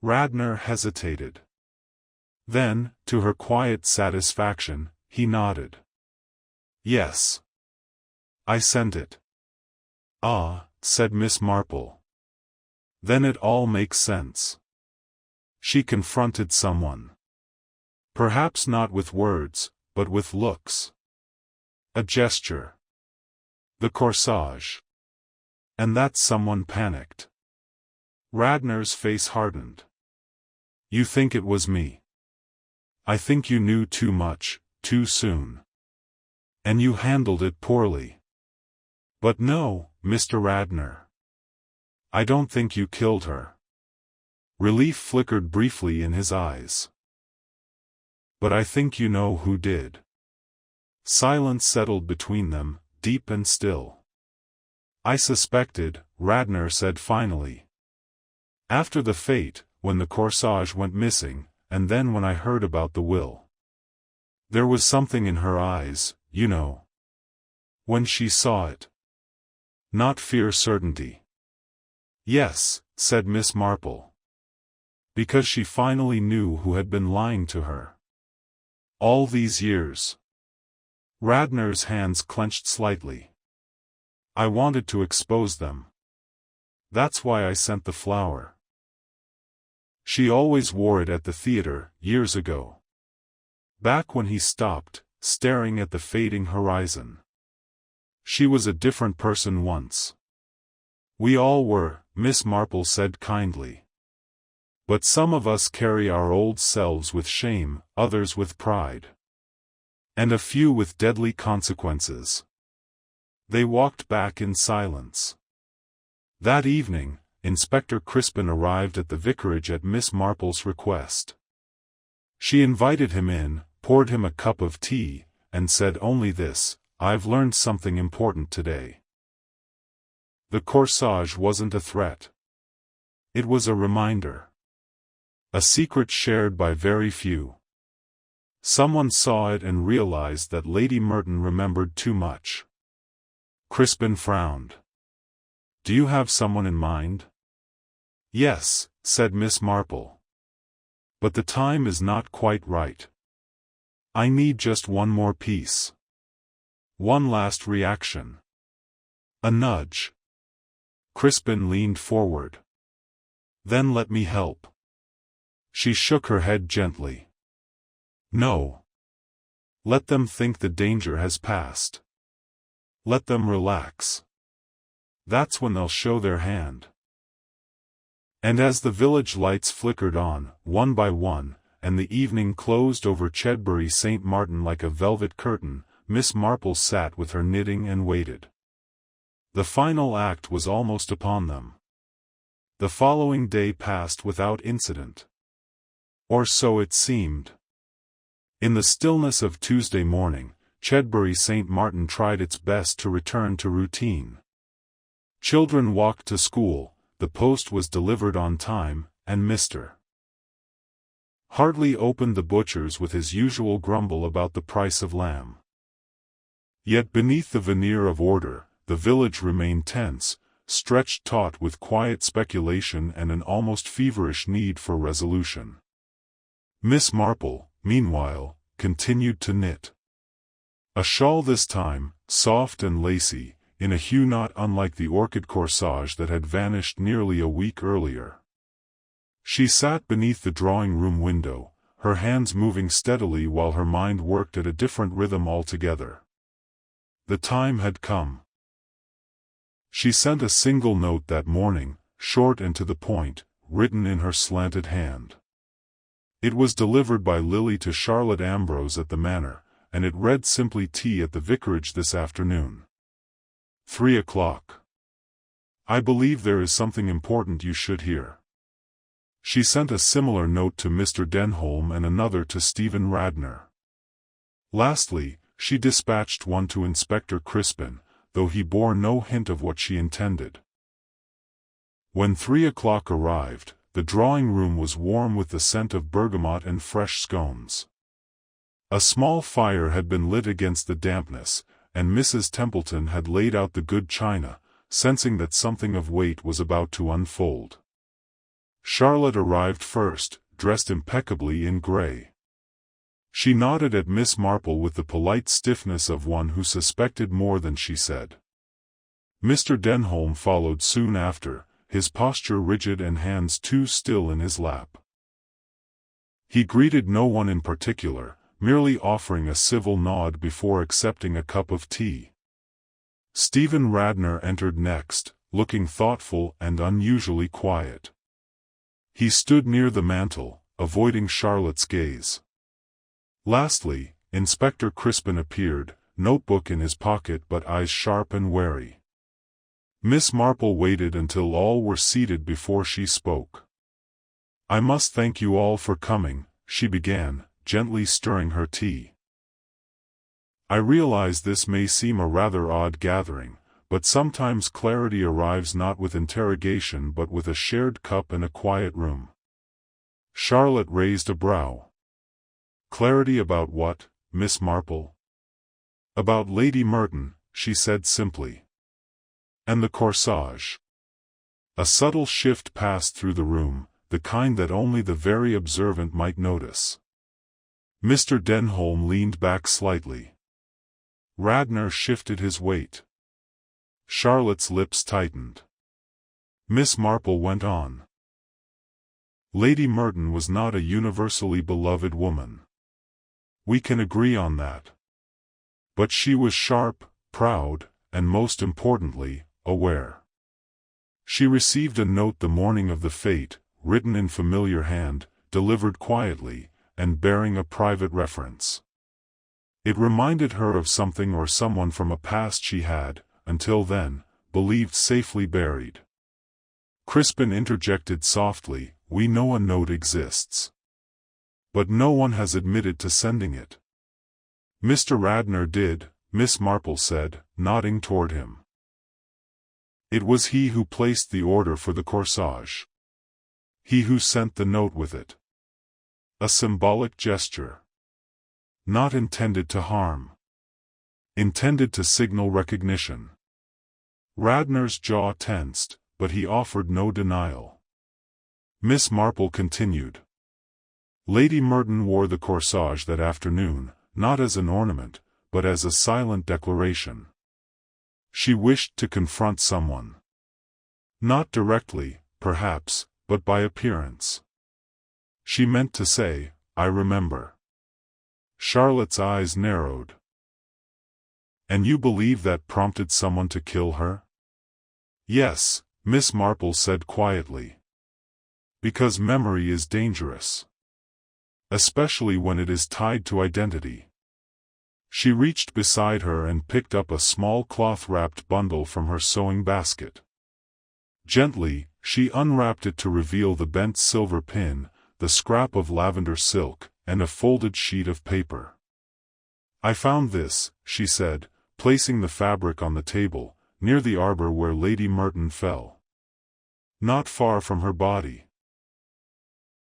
Radnor hesitated. Then, to her quiet satisfaction, he nodded. Yes. I sent it. Ah, said Miss Marple. Then it all makes sense. She confronted someone. Perhaps not with words, but with looks. A gesture. The corsage. And that someone panicked. Radnor's face hardened. You think it was me? I think you knew too much, too soon. And you handled it poorly. But no, Mr. Radnor. I don't think you killed her. Relief flickered briefly in his eyes. But I think you know who did. Silence settled between them, deep and still. I suspected, Radnor said finally. After the fête, when the corsage went missing, and then when I heard about the will. There was something in her eyes, you know. When she saw it. Not fear, certainty. Yes, said Miss Marple. Because she finally knew who had been lying to her. All these years. Radnor's hands clenched slightly. I wanted to expose them. That's why I sent the flower. She always wore it at the theater, years ago. Back when he stopped, staring at the fading horizon. She was a different person once. We all were, Miss Marple said kindly. But some of us carry our old selves with shame, others with pride. And a few with deadly consequences. They walked back in silence. That evening, Inspector Crispin arrived at the vicarage at Miss Marple's request. She invited him in, poured him a cup of tea, and said only this, I've learned something important today. The corsage wasn't a threat. It was a reminder. A secret shared by very few. Someone saw it and realized that Lady Merton remembered too much. Crispin frowned. Do you have someone in mind? Yes, said Miss Marple. But the time is not quite right. I need just one more piece. One last reaction. A nudge. Crispin leaned forward. Then let me help. She shook her head gently. No. Let them think the danger has passed. Let them relax. That's when they'll show their hand. And as the village lights flickered on, one by one, and the evening closed over Chedbury St. Martin like a velvet curtain, Miss Marple sat with her knitting and waited. The final act was almost upon them. The following day passed without incident. Or so it seemed. In the stillness of Tuesday morning, Chedbury St. Martin tried its best to return to routine. Children walked to school, the post was delivered on time, and Mr. Hartley opened the butcher's with his usual grumble about the price of lamb. Yet beneath the veneer of order, the village remained tense, stretched taut with quiet speculation and an almost feverish need for resolution. Miss Marple, meanwhile, continued to knit. A shawl this time, soft and lacy, in a hue not unlike the orchid corsage that had vanished nearly a week earlier. She sat beneath the drawing-room window, her hands moving steadily while her mind worked at a different rhythm altogether. The time had come. She sent a single note that morning, short and to the point, written in her slanted hand. It was delivered by Lily to Charlotte Ambrose at the Manor, and it read simply, tea at the vicarage this afternoon. 3 o'clock. I believe there is something important you should hear. She sent a similar note to Mr. Denholm and another to Stephen Radnor. Lastly, she dispatched one to Inspector Crispin, though he bore no hint of what she intended. When 3 o'clock arrived, the drawing-room was warm with the scent of bergamot and fresh scones. A small fire had been lit against the dampness, and Mrs. Templeton had laid out the good china, sensing that something of weight was about to unfold. Charlotte arrived first, dressed impeccably in grey. She nodded at Miss Marple with the polite stiffness of one who suspected more than she said. Mr. Denholm followed soon after, his posture rigid and hands too still in his lap. He greeted no one in particular, merely offering a civil nod before accepting a cup of tea. Stephen Radnor entered next, looking thoughtful and unusually quiet. He stood near the mantel, avoiding Charlotte's gaze. Lastly, Inspector Crispin appeared, notebook in his pocket but eyes sharp and wary. Miss Marple waited until all were seated before she spoke. I must thank you all for coming, she began, gently stirring her tea. I realize this may seem a rather odd gathering, but sometimes clarity arrives not with interrogation but with a shared cup and a quiet room. Charlotte raised a brow. Clarity about what, Miss Marple? About Lady Merton, she said simply. And the corsage. A subtle shift passed through the room, the kind that only the very observant might notice. Mr. Denholm leaned back slightly. Radnor shifted his weight. Charlotte's lips tightened. Miss Marple went on. Lady Merton was not a universally beloved woman. We can agree on that. But she was sharp, proud, and most importantly, aware. She received a note the morning of the fête, written in familiar hand, delivered quietly, and bearing a private reference. It reminded her of something or someone from a past she had, until then, believed safely buried. Crispin interjected softly, we know a note exists. But no one has admitted to sending it. Mr. Radnor did, Miss Marple said, nodding toward him. It was he who placed the order for the corsage. He who sent the note with it. A symbolic gesture. Not intended to harm. Intended to signal recognition. Radnor's jaw tensed, but he offered no denial. Miss Marple continued. Lady Merton wore the corsage that afternoon, not as an ornament, but as a silent declaration. She wished to confront someone. Not directly, perhaps, but by appearance. She meant to say, "I remember." Charlotte's eyes narrowed. "And you believe that prompted someone to kill her?" "Yes," Miss Marple said quietly. "Because memory is dangerous. Especially when it is tied to identity." She reached beside her and picked up a small cloth-wrapped bundle from her sewing basket. Gently, she unwrapped it to reveal the bent silver pin, the scrap of lavender silk, and a folded sheet of paper. "I found this," she said, placing the fabric on the table, near the arbor where Lady Merton fell. Not far from her body.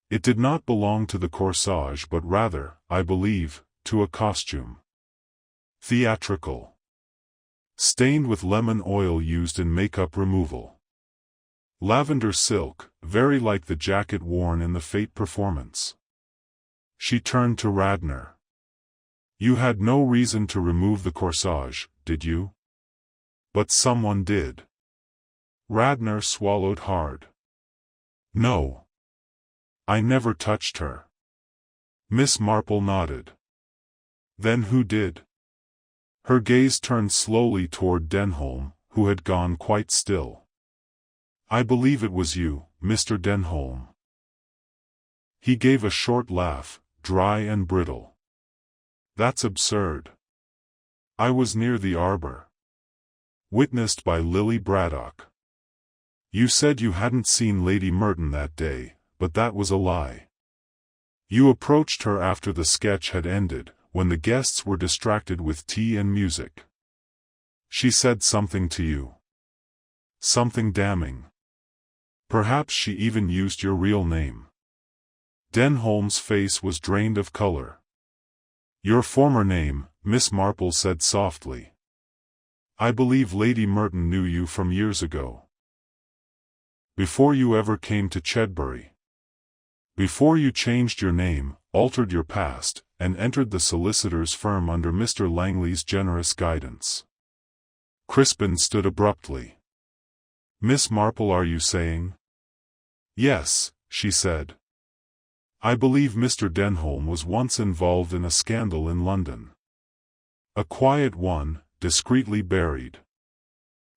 It did not belong to the corsage but rather, I believe, to a costume. Theatrical. Stained with lemon oil used in makeup removal. Lavender silk, very like the jacket worn in the Fate performance. She turned to Radnor. "You had no reason to remove the corsage, did you?" "But someone did." Radnor swallowed hard. "No. I never touched her." Miss Marple nodded. "Then who did?" Her gaze turned slowly toward Denholm, who had gone quite still. "I believe it was you, Mr. Denholm." He gave a short laugh, dry and brittle. "That's absurd. I was near the arbor. Witnessed by Lily Braddock. You said you hadn't seen Lady Merton that day, but that was a lie. You approached her after the sketch had ended, when the guests were distracted with tea and music. She said something to you. Something damning. Perhaps she even used your real name." Denholm's face was drained of color. "Your former name," Miss Marple said softly. "I believe Lady Merton knew you from years ago. Before you ever came to Chedbury. Before you changed your name, altered your past, and entered the solicitor's firm under Mr. Langley's generous guidance." Crispin stood abruptly. "Miss Marple, are you saying?" "Yes," she said. "I believe Mr. Denholm was once involved in a scandal in London. A quiet one, discreetly buried.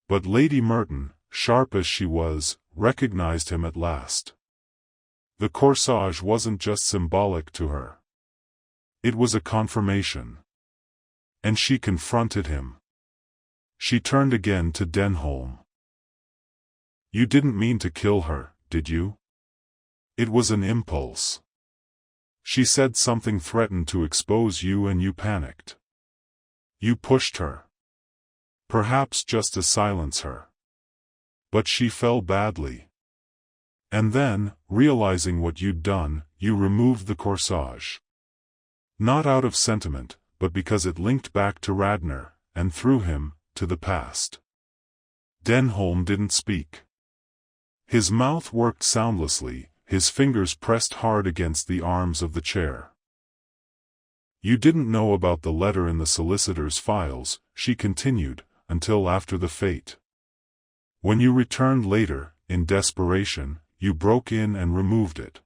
But Lady Merton, sharp as she was, recognized him at last. The corsage wasn't just symbolic to her. It was a confirmation. And she confronted him." She turned again to Denholm. "You didn't mean to kill her, did you? It was an impulse. She said something threatened to expose you and you panicked. You pushed her. Perhaps just to silence her. But she fell badly. And then, realizing what you'd done, you removed the corsage. Not out of sentiment, but because it linked back to Radnor, and through him, to the past." Denholm didn't speak. His mouth worked soundlessly, his fingers pressed hard against the arms of the chair. "You didn't know about the letter in the solicitor's files," she continued, "until after the fête. When you returned later, in desperation, you broke in and removed it.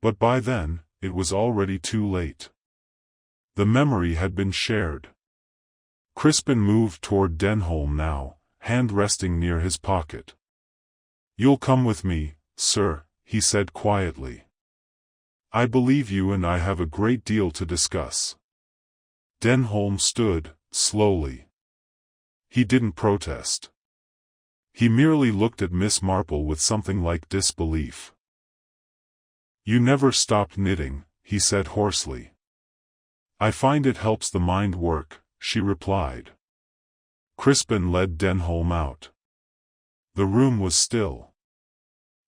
But by then, it was already too late. The memory had been shared." Crispin moved toward Denholm now, hand resting near his pocket. "You'll come with me, sir," he said quietly. "I believe you and I have a great deal to discuss." Denholm stood, slowly. He didn't protest. He merely looked at Miss Marple with something like disbelief. "You never stopped knitting," he said hoarsely. "I find it helps the mind work," she replied. Crispin led Denholm out. The room was still.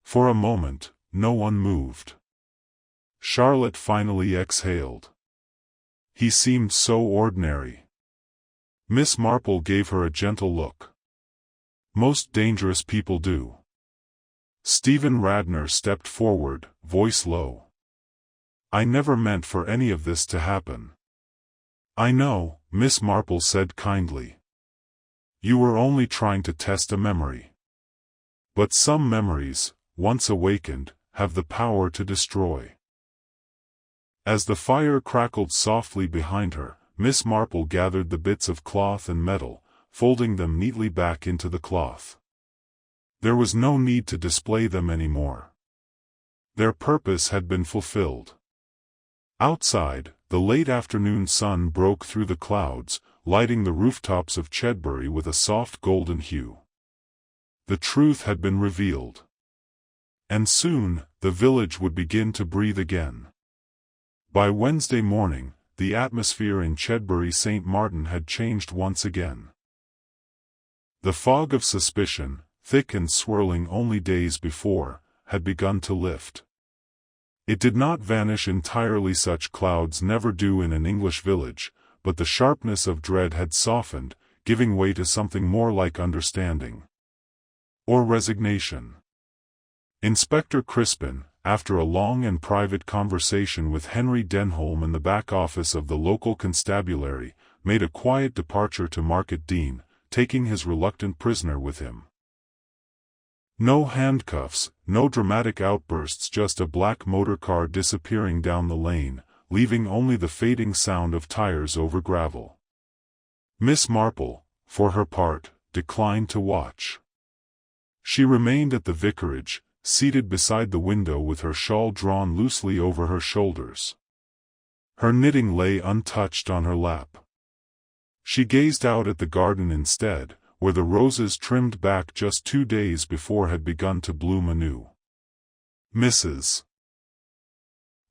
For a moment, no one moved. Charlotte finally exhaled. He seemed so ordinary. Miss Marple gave her a gentle look. Most dangerous people do. Stephen Radnor stepped forward, voice low. I never meant for any of this to happen. I know, Miss Marple said kindly. You were only trying to test a memory. But some memories, once awakened, have the power to destroy. As the fire crackled softly behind her, Miss Marple gathered the bits of cloth and metal, folding them neatly back into the cloth. There was no need to display them anymore. Their purpose had been fulfilled. Outside, the late afternoon sun broke through the clouds, lighting the rooftops of Chedbury with a soft golden hue. The truth had been revealed. And soon, the village would begin to breathe again. By Wednesday morning, the atmosphere in Chedbury St. Martin had changed once again. The fog of suspicion, thick and swirling only days before, had begun to lift. It did not vanish entirely, such clouds never do in an English village, but the sharpness of dread had softened, giving way to something more like understanding. Or resignation. Inspector Crispin, after a long and private conversation with Henry Denholm in the back office of the local constabulary, made a quiet departure to Market Dean, taking his reluctant prisoner with him. No handcuffs, no dramatic outbursts, just a black motor car disappearing down the lane, leaving only the fading sound of tires over gravel. Miss Marple, for her part, declined to watch. She remained at the vicarage, seated beside the window with her shawl drawn loosely over her shoulders. Her knitting lay untouched on her lap. She gazed out at the garden instead, where the roses trimmed back just 2 days before had begun to bloom anew. Mrs.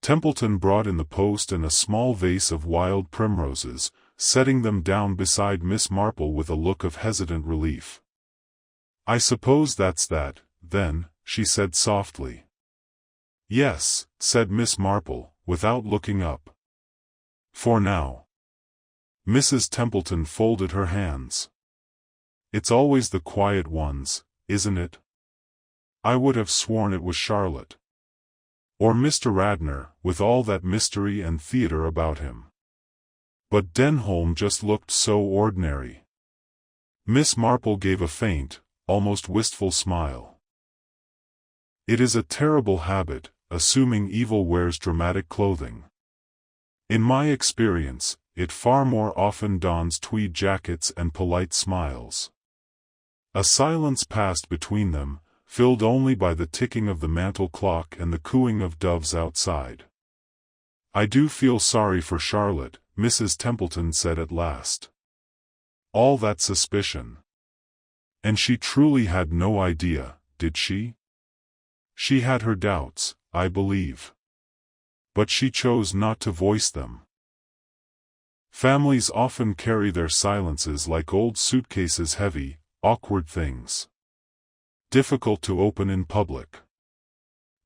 Templeton brought in the post and a small vase of wild primroses, setting them down beside Miss Marple with a look of hesitant relief. I suppose that's that, then, she said softly. Yes, said Miss Marple, without looking up. For now. Mrs. Templeton folded her hands. It's always the quiet ones, isn't it? I would have sworn it was Charlotte. Or Mr. Radnor, with all that mystery and theater about him. But Denholm just looked so ordinary. Miss Marple gave a faint, almost wistful smile. It is a terrible habit, assuming evil wears dramatic clothing. In my experience, it far more often dons tweed jackets and polite smiles. A silence passed between them, filled only by the ticking of the mantel clock and the cooing of doves outside. I do feel sorry for Charlotte, Mrs. Templeton said at last. All that suspicion. And she truly had no idea, did she? She had her doubts, I believe. But she chose not to voice them. Families often carry their silences like old suitcases, heavy, awkward things. Difficult to open in public.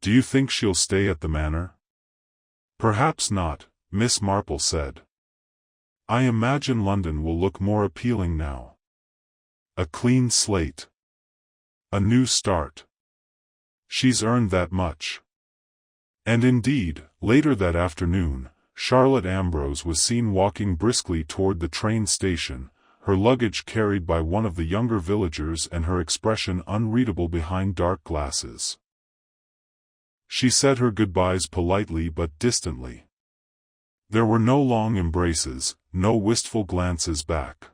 Do you think she'll stay at the manor? Perhaps not, Miss Marple said. I imagine London will look more appealing now. A clean slate. A new start. She's earned that much. And indeed, later that afternoon, Charlotte Ambrose was seen walking briskly toward the train station, her luggage carried by one of the younger villagers and her expression unreadable behind dark glasses. She said her goodbyes politely but distantly. There were no long embraces, no wistful glances back.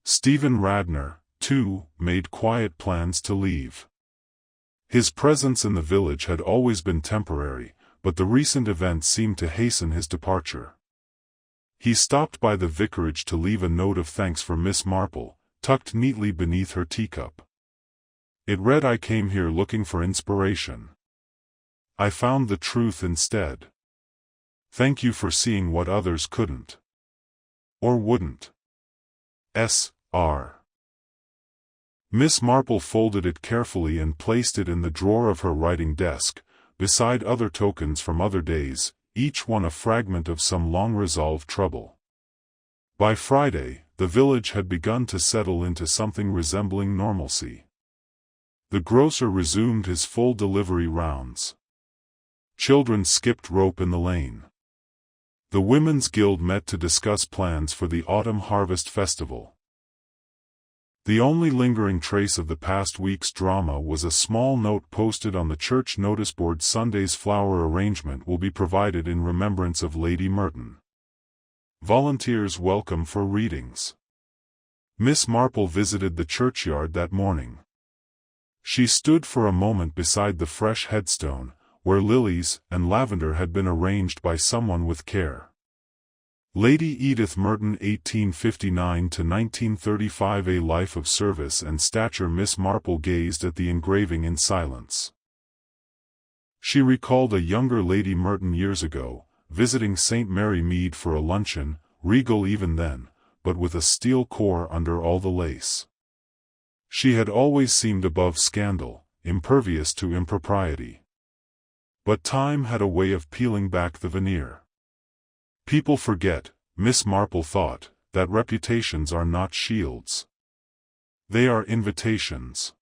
Stephen Radnor, too, made quiet plans to leave. His presence in the village had always been temporary, but the recent events seemed to hasten his departure. He stopped by the vicarage to leave a note of thanks for Miss Marple, tucked neatly beneath her teacup. It read, I came here looking for inspiration. I found the truth instead. Thank you for seeing what others couldn't. Or wouldn't. S.R. Miss Marple folded it carefully and placed it in the drawer of her writing desk, beside other tokens from other days, each one a fragment of some long-resolved trouble. By Friday, the village had begun to settle into something resembling normalcy. The grocer resumed his full delivery rounds. Children skipped rope in the lane. The Women's Guild met to discuss plans for the Autumn Harvest Festival. The only lingering trace of the past week's drama was a small note posted on the church notice board: Sunday's flower arrangement will be provided in remembrance of Lady Merton. Volunteers welcome for readings. Miss Marple visited the churchyard that morning. She stood for a moment beside the fresh headstone, where lilies and lavender had been arranged by someone with care. Lady Edith Merton, 1859–1935, a life of service and stature. Miss Marple gazed at the engraving in silence. She recalled a younger Lady Merton years ago, visiting St. Mary Mead for a luncheon, regal even then, but with a steel core under all the lace. She had always seemed above scandal, impervious to impropriety. But time had a way of peeling back the veneer. People forget, Miss Marple thought, that reputations are not shields. They are invitations.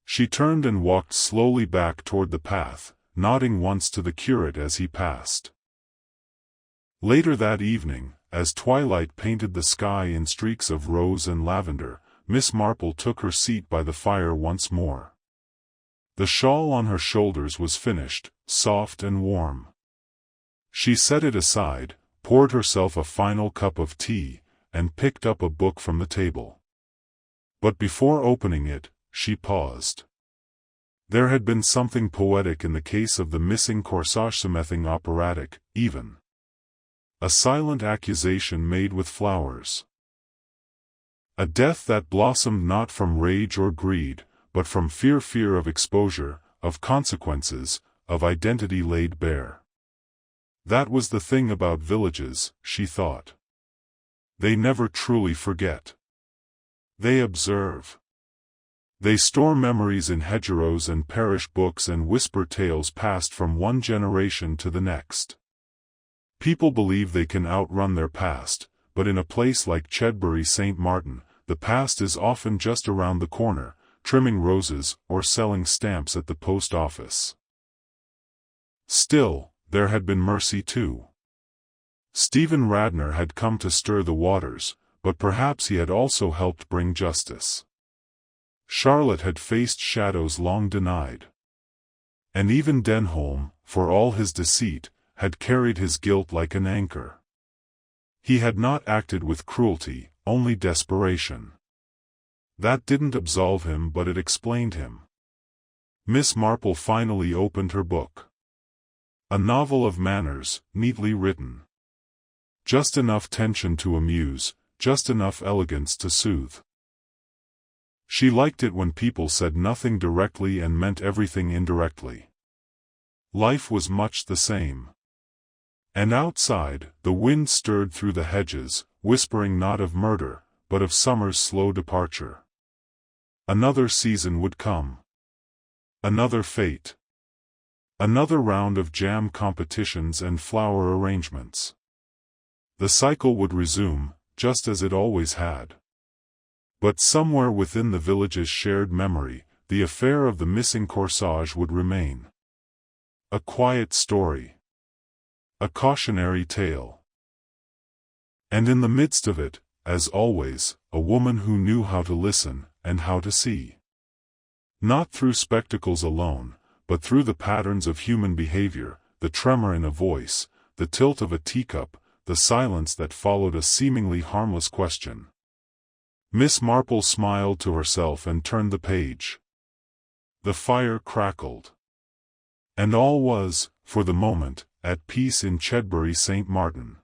She turned and walked slowly back toward the path, nodding once to the curate as he passed. Later that evening, as twilight painted the sky in streaks of rose and lavender, Miss Marple took her seat by the fire once more. The shawl on her shoulders was finished, soft and warm. She set it aside, poured herself a final cup of tea, and picked up a book from the table. But before opening it, she paused. There had been something poetic in the case of the missing corsage, something operatic, even. A silent accusation made with flowers. A death that blossomed not from rage or greed, but from fear of exposure, of consequences, of identity laid bare. That was the thing about villages, she thought. They never truly forget. They observe. They store memories in hedgerows and parish books and whisper tales passed from one generation to the next. People believe they can outrun their past, but in a place like Chedbury St. Martin, the past is often just around the corner, trimming roses or selling stamps at the post office. Still, there had been mercy too. Stephen Radnor had come to stir the waters, but perhaps he had also helped bring justice. Charlotte had faced shadows long denied. And even Denholm, for all his deceit, had carried his guilt like an anchor. He had not acted with cruelty, only desperation. That didn't absolve him, but it explained him. Miss Marple finally opened her book. A novel of manners, neatly written. Just enough tension to amuse, just enough elegance to soothe. She liked it when people said nothing directly and meant everything indirectly. Life was much the same. And outside, the wind stirred through the hedges, whispering not of murder, but of summer's slow departure. Another season would come. Another fete. Another round of jam competitions and flower arrangements. The cycle would resume, just as it always had. But somewhere within the village's shared memory, the affair of the missing corsage would remain. A quiet story. A cautionary tale. And in the midst of it, as always, a woman who knew how to listen, and how to see. Not through spectacles alone, but through the patterns of human behavior, the tremor in a voice, the tilt of a teacup, the silence that followed a seemingly harmless question. Miss Marple smiled to herself and turned the page. The fire crackled. And all was, for the moment, at peace in Chedbury St. Martin.